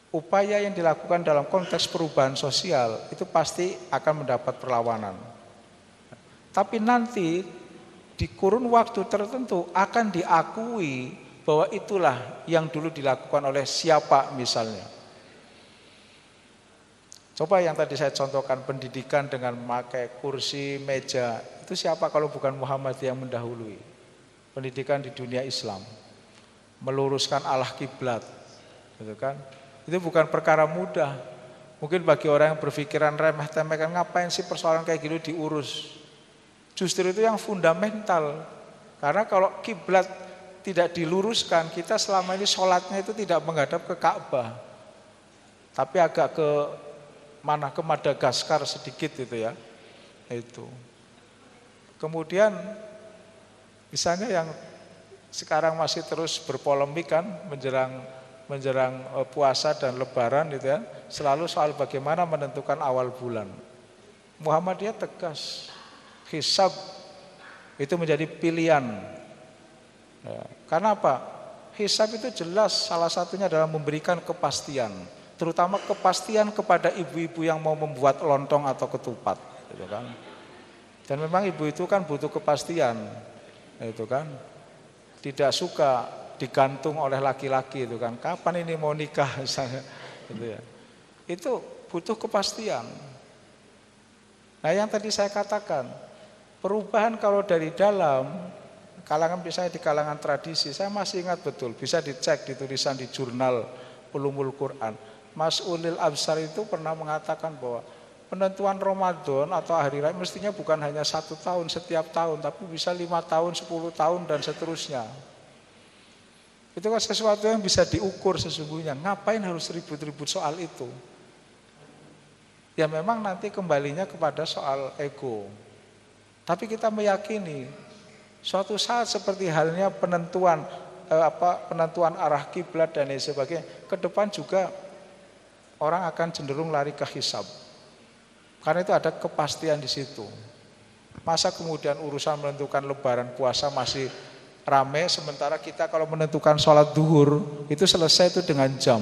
upaya yang dilakukan dalam konteks perubahan sosial itu pasti akan mendapat perlawanan. Tapi nanti di kurun waktu tertentu akan diakui bahwa itulah yang dulu dilakukan oleh siapa misalnya. Coba yang tadi saya contohkan, pendidikan dengan memakai kursi, meja, itu siapa kalau bukan Muhammadiyah yang mendahului? Pendidikan di dunia Islam, meluruskan arah kiblat, gitu kan? Itu bukan perkara mudah. Mungkin bagi orang yang berpikiran remeh-temeh, kan ngapain sih persoalan kayak gitu diurus? Justru itu yang fundamental. Karena kalau kiblat tidak diluruskan, kita selama ini sholatnya itu tidak menghadap ke Ka'bah, tapi agak ke mana, ke Madagaskar sedikit itu ya. Itu. Kemudian misalnya yang sekarang masih terus berpolemik kan menjelang puasa dan lebaran gitu ya, selalu soal bagaimana menentukan awal bulan. Muhammadiyah tegas, hisab itu menjadi pilihan. Ya, karena apa? Hisab itu jelas salah satunya adalah memberikan kepastian, terutama kepastian kepada ibu-ibu yang mau membuat lontong atau ketupat, gitu kan. Dan memang ibu itu kan butuh kepastian, itu kan. Tidak suka digantung oleh laki-laki itu kan. Kapan ini mau nikah misalnya, gitu ya. Itu butuh kepastian. Nah, yang tadi saya katakan, perubahan kalau dari dalam kalangan, misalnya di kalangan tradisi, saya masih ingat betul, bisa dicek di tulisan di jurnal Ulumul Quran. Mas Ulil Absar itu pernah mengatakan bahwa penentuan Ramadan atau hari raya mestinya bukan hanya 1 tahun setiap tahun, tapi bisa 5 tahun, 10 tahun dan seterusnya. Itu kan sesuatu yang bisa diukur sesungguhnya. Ngapain harus ribut-ribut soal itu? Ya memang nanti kembalinya kepada soal ego. Tapi kita meyakini suatu saat seperti halnya penentuan arah kiblat dan lain sebagainya, ke depan juga orang akan cenderung lari ke hisab. Karena itu ada kepastian di situ. Masa kemudian urusan menentukan lebaran puasa masih rame, sementara kita kalau menentukan sholat duhur itu selesai itu dengan jam.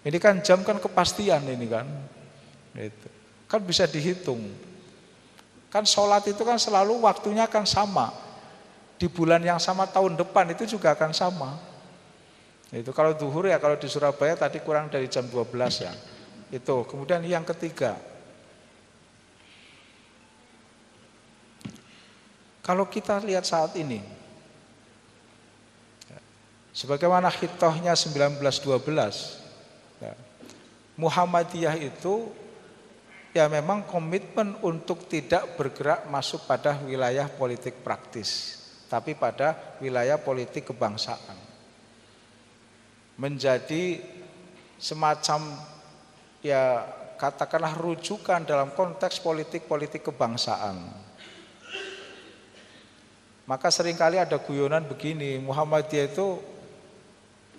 Ini kan jam kan kepastian ini kan. Gitu. Kan bisa dihitung. Kan sholat itu kan selalu waktunya kan sama. Di bulan yang sama tahun depan itu juga akan sama. Itu kalau duhur ya, kalau di Surabaya tadi kurang dari jam 12 ya. Itu. Kemudian yang ketiga, kalau kita lihat saat ini, sebagaimana khitohnya 1912, Muhammadiyah itu ya memang komitmen untuk tidak bergerak masuk pada wilayah politik praktis, tapi pada wilayah politik kebangsaan. Menjadi semacam ya katakanlah rujukan dalam konteks politik kebangsaan. Maka seringkali ada guyonan begini, Muhammadiyah itu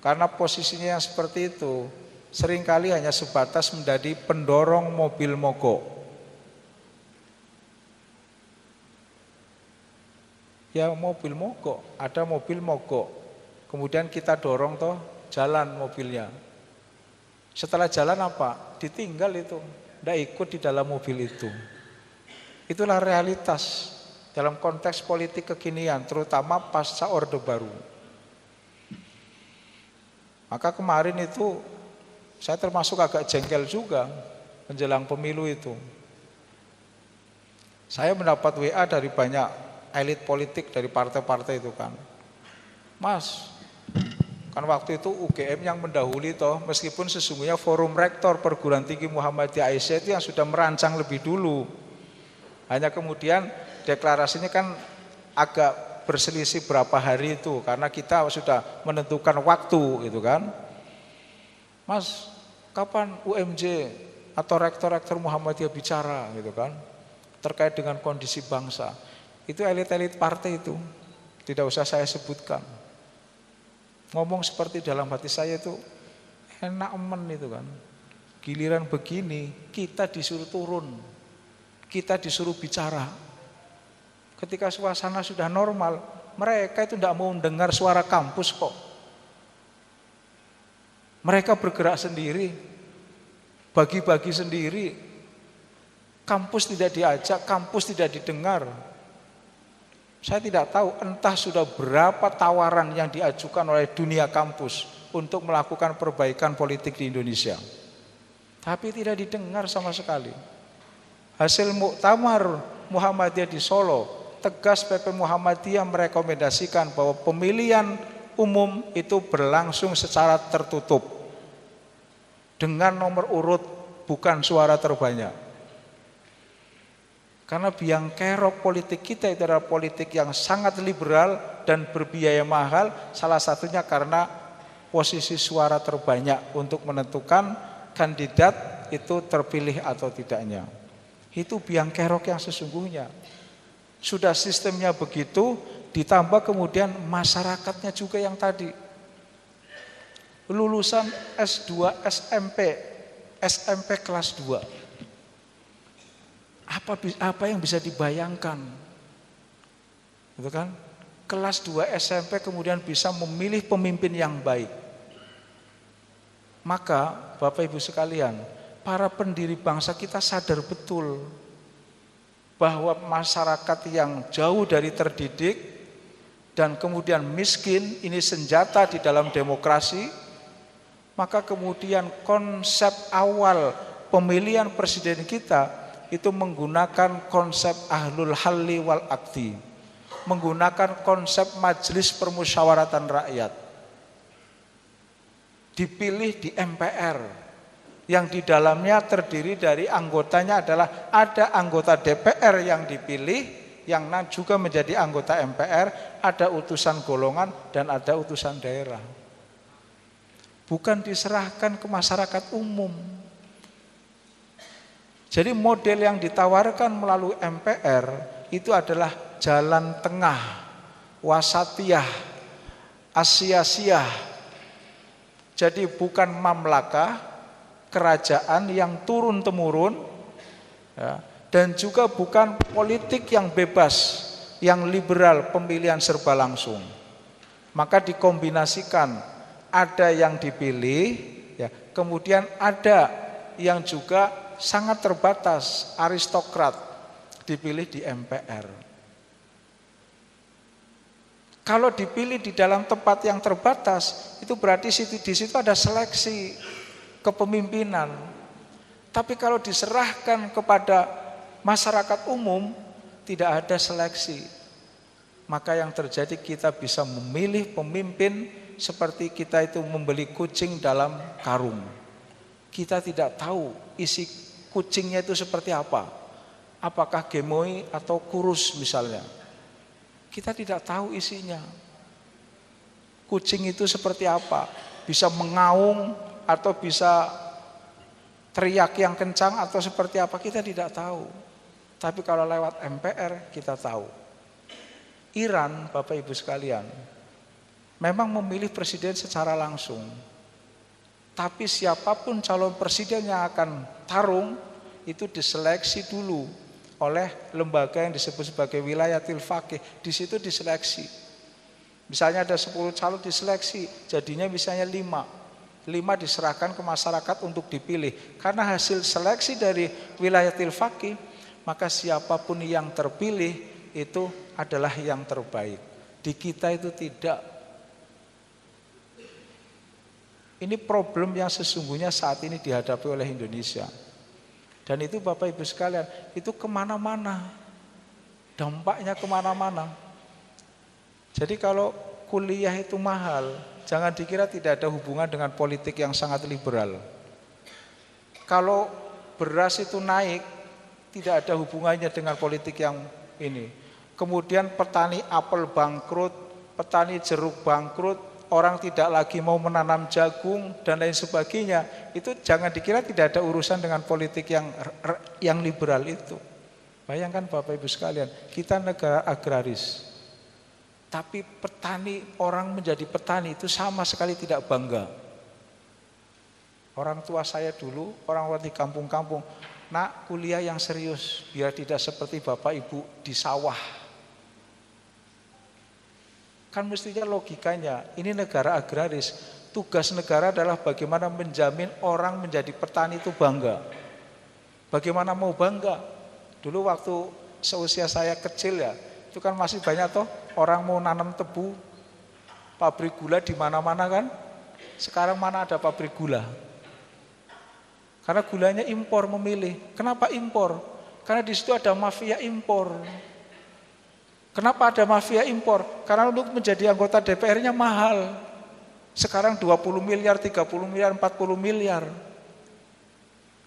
karena posisinya yang seperti itu, seringkali hanya sebatas menjadi pendorong mobil mogok. Ya mobil mogok, ada mobil mogok, kemudian kita dorong toh jalan mobilnya. Setelah jalan apa? Ditinggal itu, tidak ikut di dalam mobil itu. Itulah realitas dalam konteks politik kekinian, terutama pasca Orde Baru. Maka kemarin itu saya termasuk agak jengkel juga menjelang pemilu itu. Saya mendapat WA dari banyak elit politik dari partai-partai itu kan. Mas, kan waktu itu UGM yang mendahului toh, meskipun sesungguhnya Forum Rektor Perguruan Tinggi Muhammadiyah Aisyah itu yang sudah merancang lebih dulu. Hanya kemudian deklarasinya kan agak berselisih berapa hari itu, karena kita sudah menentukan waktu itu kan. Mas, kapan UMJ atau rektor-rektor Muhammadiyah bicara gitu kan, terkait dengan kondisi bangsa. Itu elit-elit partai itu, tidak usah saya sebutkan. Ngomong seperti dalam hati saya itu enak emen itu kan. Giliran begini kita disuruh turun, kita disuruh bicara. Ketika suasana sudah normal, mereka itu tidak mau mendengar suara kampus kok. Mereka bergerak sendiri, bagi-bagi sendiri. Kampus tidak diajak, kampus tidak didengar. Saya tidak tahu entah sudah berapa tawaran yang diajukan oleh dunia kampus untuk melakukan perbaikan politik di Indonesia. Tapi tidak didengar sama sekali. Hasil muktamar Muhammadiyah di Solo, tegas PP Muhammadiyah merekomendasikan bahwa pemilihan umum itu berlangsung secara tertutup dengan nomor urut, bukan suara terbanyak. Karena biang kerok politik kita itu adalah politik yang sangat liberal dan berbiaya mahal, salah satunya karena posisi suara terbanyak untuk menentukan kandidat itu terpilih atau tidaknya. Itu biang kerok yang sesungguhnya. Sudah sistemnya begitu, ditambah kemudian masyarakatnya juga yang tadi. Lulusan S2, SMP kelas 2. Apa yang bisa dibayangkan? Gitu kan? Kelas 2 SMP kemudian bisa memilih pemimpin yang baik. Maka Bapak Ibu sekalian, para pendiri bangsa kita sadar betul bahwa masyarakat yang jauh dari terdidik dan kemudian miskin ini senjata di dalam demokrasi. Maka kemudian konsep awal pemilihan presiden kita itu menggunakan konsep ahlul halli wal aqdi, menggunakan konsep majelis permusyawaratan rakyat. Dipilih di MPR yang di dalamnya terdiri dari anggotanya adalah ada anggota DPR yang dipilih yang juga menjadi anggota MPR, ada utusan golongan dan ada utusan daerah. Bukan diserahkan ke masyarakat umum. Jadi model yang ditawarkan melalui MPR itu adalah jalan tengah, wasatiyah, asia-sia. Jadi bukan mamlakah, kerajaan yang turun-temurun, ya, dan juga bukan politik yang bebas, yang liberal, pemilihan serba langsung. Maka dikombinasikan, ada yang dipilih, ya, kemudian ada yang juga sangat terbatas, aristokrat dipilih di MPR. Kalau dipilih di dalam tempat yang terbatas, itu berarti di situ ada seleksi kepemimpinan. Tapi kalau diserahkan kepada masyarakat umum, tidak ada seleksi. Maka yang terjadi kita bisa memilih pemimpin seperti kita itu membeli kucing dalam karung. Kita tidak tahu isi kucingnya itu seperti apa. Apakah gemoy atau kurus misalnya. Kita tidak tahu isinya. Kucing itu seperti apa. Bisa mengaung atau bisa teriak yang kencang atau seperti apa. Kita tidak tahu. Tapi kalau lewat MPR kita tahu. Iran, Bapak Ibu sekalian, memang memilih presiden secara langsung. Tapi siapapun calon presiden yang akan tarung itu diseleksi dulu oleh lembaga yang disebut sebagai wilayatil faqih. Di situ diseleksi. Misalnya ada 10 calon diseleksi, jadinya misalnya 5 diserahkan ke masyarakat untuk dipilih. Karena hasil seleksi dari wilayatil faqih, maka siapapun yang terpilih itu adalah yang terbaik. Di kita itu tidak. Ini problem yang sesungguhnya saat ini dihadapi oleh Indonesia. Dan itu Bapak Ibu sekalian, itu kemana-mana. Dampaknya kemana-mana. Jadi kalau kuliah itu mahal, jangan dikira tidak ada hubungan dengan politik yang sangat liberal. Kalau beras itu naik, tidak ada hubungannya dengan politik yang ini. Kemudian petani apel bangkrut, petani jeruk bangkrut, orang tidak lagi mau menanam jagung dan lain sebagainya. Itu jangan dikira tidak ada urusan dengan politik yang liberal itu. Bayangkan Bapak Ibu sekalian, kita negara agraris. Tapi petani, orang menjadi petani itu sama sekali tidak bangga. Orang tua saya dulu, orang di kampung-kampung, nak kuliah yang serius, biar tidak seperti Bapak Ibu di sawah. Kan mestinya logikanya, ini negara agraris, Tugas negara adalah bagaimana menjamin orang menjadi petani itu bangga. Bagaimana mau bangga? Dulu waktu seusia saya kecil ya, itu kan masih banyak toh orang mau nanam tebu, pabrik gula di mana-mana kan. Sekarang mana ada pabrik gula? Karena gulanya impor memilih. Kenapa impor? Karena di situ ada mafia impor. Kenapa ada mafia impor? Karena untuk menjadi anggota DPR-nya mahal. Sekarang 20 miliar, 30 miliar, 40 miliar.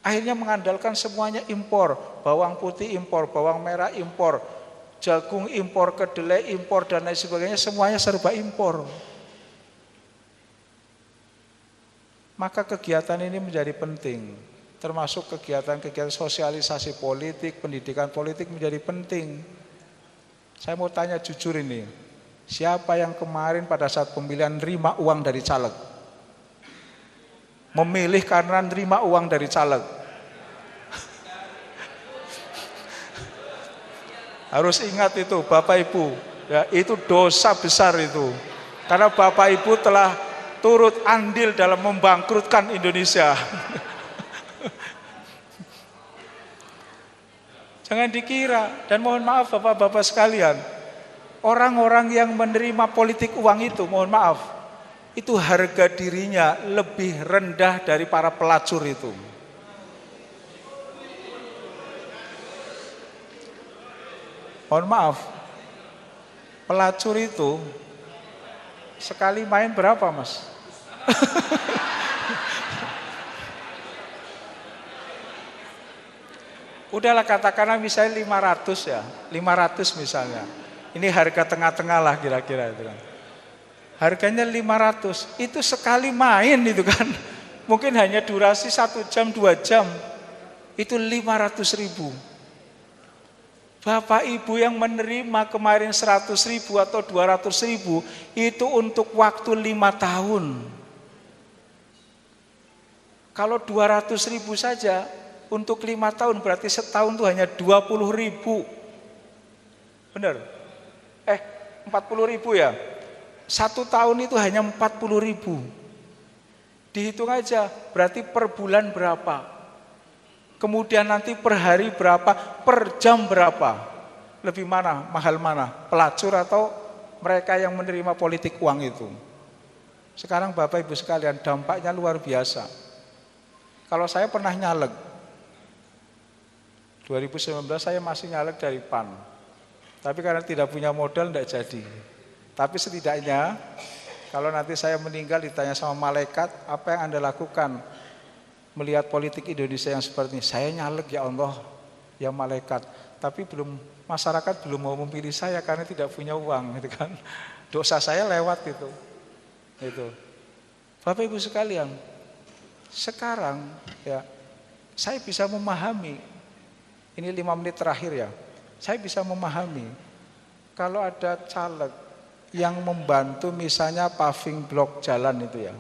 Akhirnya mengandalkan semuanya impor. Bawang putih impor, bawang merah impor, jagung impor, kedelai impor, dan lain sebagainya. Semuanya serba impor. Maka kegiatan ini menjadi penting. Termasuk kegiatan-kegiatan sosialisasi politik, pendidikan politik menjadi penting. Saya mau tanya jujur ini, siapa yang kemarin pada saat pemilihan nerima uang dari caleg? Memilih karena nerima uang dari caleg. Harus ingat itu Bapak Ibu, ya, itu dosa besar itu. Karena Bapak Ibu telah turut andil dalam membangkrutkan Indonesia. Jangan dikira, dan mohon maaf Bapak-bapak sekalian, orang-orang yang menerima politik uang itu, mohon maaf, itu harga dirinya lebih rendah dari para pelacur itu. Mohon maaf, pelacur itu sekali main berapa Mas? Udahlah katakanlah misalnya 500 ya, 500 misalnya. Ini harga tengah-tengah lah kira-kira itu kan. Harganya 500, itu sekali main itu kan. Mungkin hanya durasi 1 jam, 2 jam. Itu 500.000. Bapak Ibu yang menerima kemarin 100.000 atau 200.000 itu untuk waktu 5 tahun. Kalau 200.000 saja untuk 5 tahun berarti setahun itu hanya 20.000. Benar? 40.000 ya. 1 tahun itu hanya 40.000. Dihitung aja berarti per bulan berapa. Kemudian nanti per hari berapa, per jam berapa. Lebih mana, mahal mana? Pelacur atau mereka yang menerima politik uang itu. Sekarang Bapak Ibu sekalian dampaknya luar biasa. Kalau saya pernah nyalek 2019 saya masih nyalek dari PAN. Tapi karena tidak punya modal tidak jadi. Tapi setidaknya kalau nanti saya meninggal ditanya sama malaikat, apa yang Anda lakukan melihat politik Indonesia yang seperti ini? Saya nyalek ya Allah, ya malaikat. Tapi masyarakat belum mau memilih saya karena tidak punya uang, gitu kan. Dosa saya lewat itu. Itu. Bapak Ibu sekalian, sekarang ya saya bisa memahami. Ini 5 menit terakhir ya. Saya bisa memahami kalau ada caleg yang membantu misalnya paving block jalan itu ya.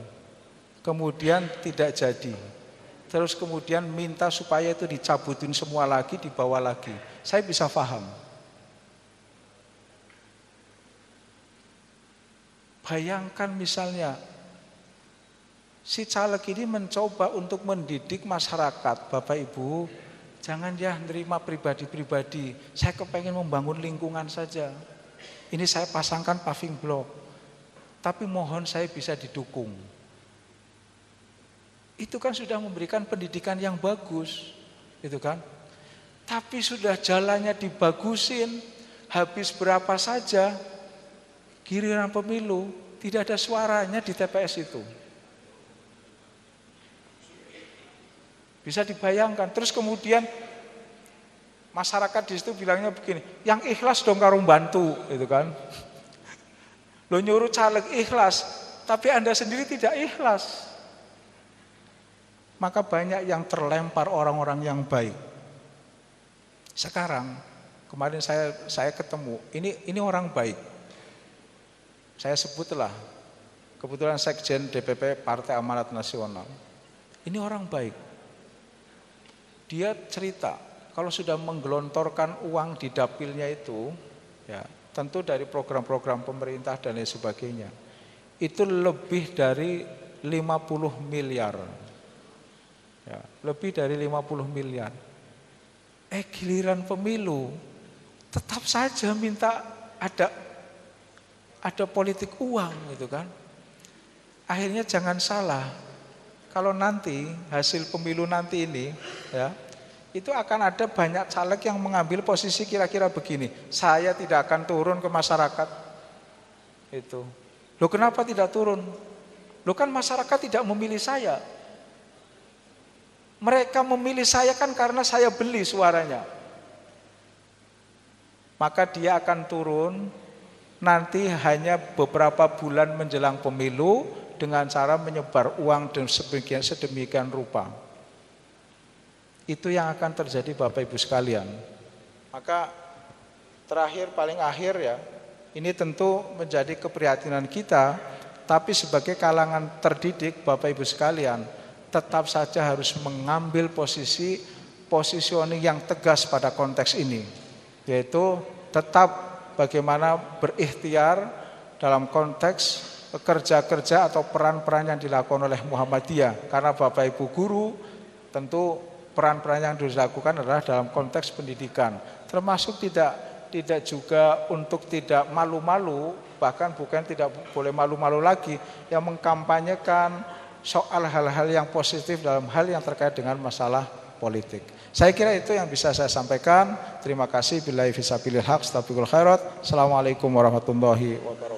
Kemudian tidak jadi. Terus kemudian minta supaya itu dicabutin semua lagi, dibawa lagi. Saya bisa paham. Bayangkan misalnya si caleg ini mencoba untuk mendidik masyarakat, Bapak Ibu, jangan ya nerima pribadi-pribadi. Saya kepengen membangun lingkungan saja. Ini saya pasangkan paving block. Tapi mohon saya bisa didukung. Itu kan sudah memberikan pendidikan yang bagus. Itu kan. Tapi sudah jalannya dibagusin. Habis berapa saja. Giliran pemilu. Tidak ada suaranya di TPS itu. Bisa dibayangkan. Terus kemudian masyarakat di situ bilangnya begini, yang ikhlas dong karo bantu, itu kan. Lo nyuruh caleg ikhlas, tapi Anda sendiri tidak ikhlas. Maka banyak yang terlempar orang-orang yang baik. Sekarang, kemarin saya ketemu, ini orang baik. Saya sebutlah, kebetulan Sekjen DPP Partai Amanat Nasional. Ini orang baik. Dia cerita, kalau sudah menggelontorkan uang di dapilnya itu, ya tentu dari program-program pemerintah dan lain sebagainya, itu lebih dari miliar. Ya, lebih dari 50 miliar. Giliran pemilu tetap saja minta ada politik uang gitu kan. Akhirnya jangan salah. Kalau nanti hasil pemilu nanti ini ya, itu akan ada banyak caleg yang mengambil posisi kira-kira begini. Saya tidak akan turun ke masyarakat. Itu. Loh kenapa tidak turun? Loh kan masyarakat tidak memilih saya. Mereka memilih saya kan karena saya beli suaranya. Maka dia akan turun nanti hanya beberapa bulan menjelang pemilu dengan cara menyebar uang dan sedemikian rupa. Itu yang akan terjadi Bapak Ibu sekalian. Maka terakhir paling akhir ya, ini tentu menjadi keprihatinan kita, tapi sebagai kalangan terdidik Bapak Ibu sekalian, tetap saja harus mengambil positioning yang tegas pada konteks ini, yaitu tetap bagaimana berikhtiar dalam konteks kerja-kerja atau peran-peran yang dilakukan oleh Muhammadiyah. Karena Bapak Ibu guru tentu peran-peran yang dilakukan adalah dalam konteks pendidikan, termasuk tidak juga untuk tidak malu-malu, bahkan bukan tidak boleh malu-malu lagi, yang mengkampanyekan soal hal-hal yang positif dalam hal yang terkait dengan masalah politik. Saya kira itu yang bisa saya sampaikan. Terima kasih. Billahi fisabilil haq, astagfirul khairat. Assalamualaikum warahmatullahi wabarakatuh.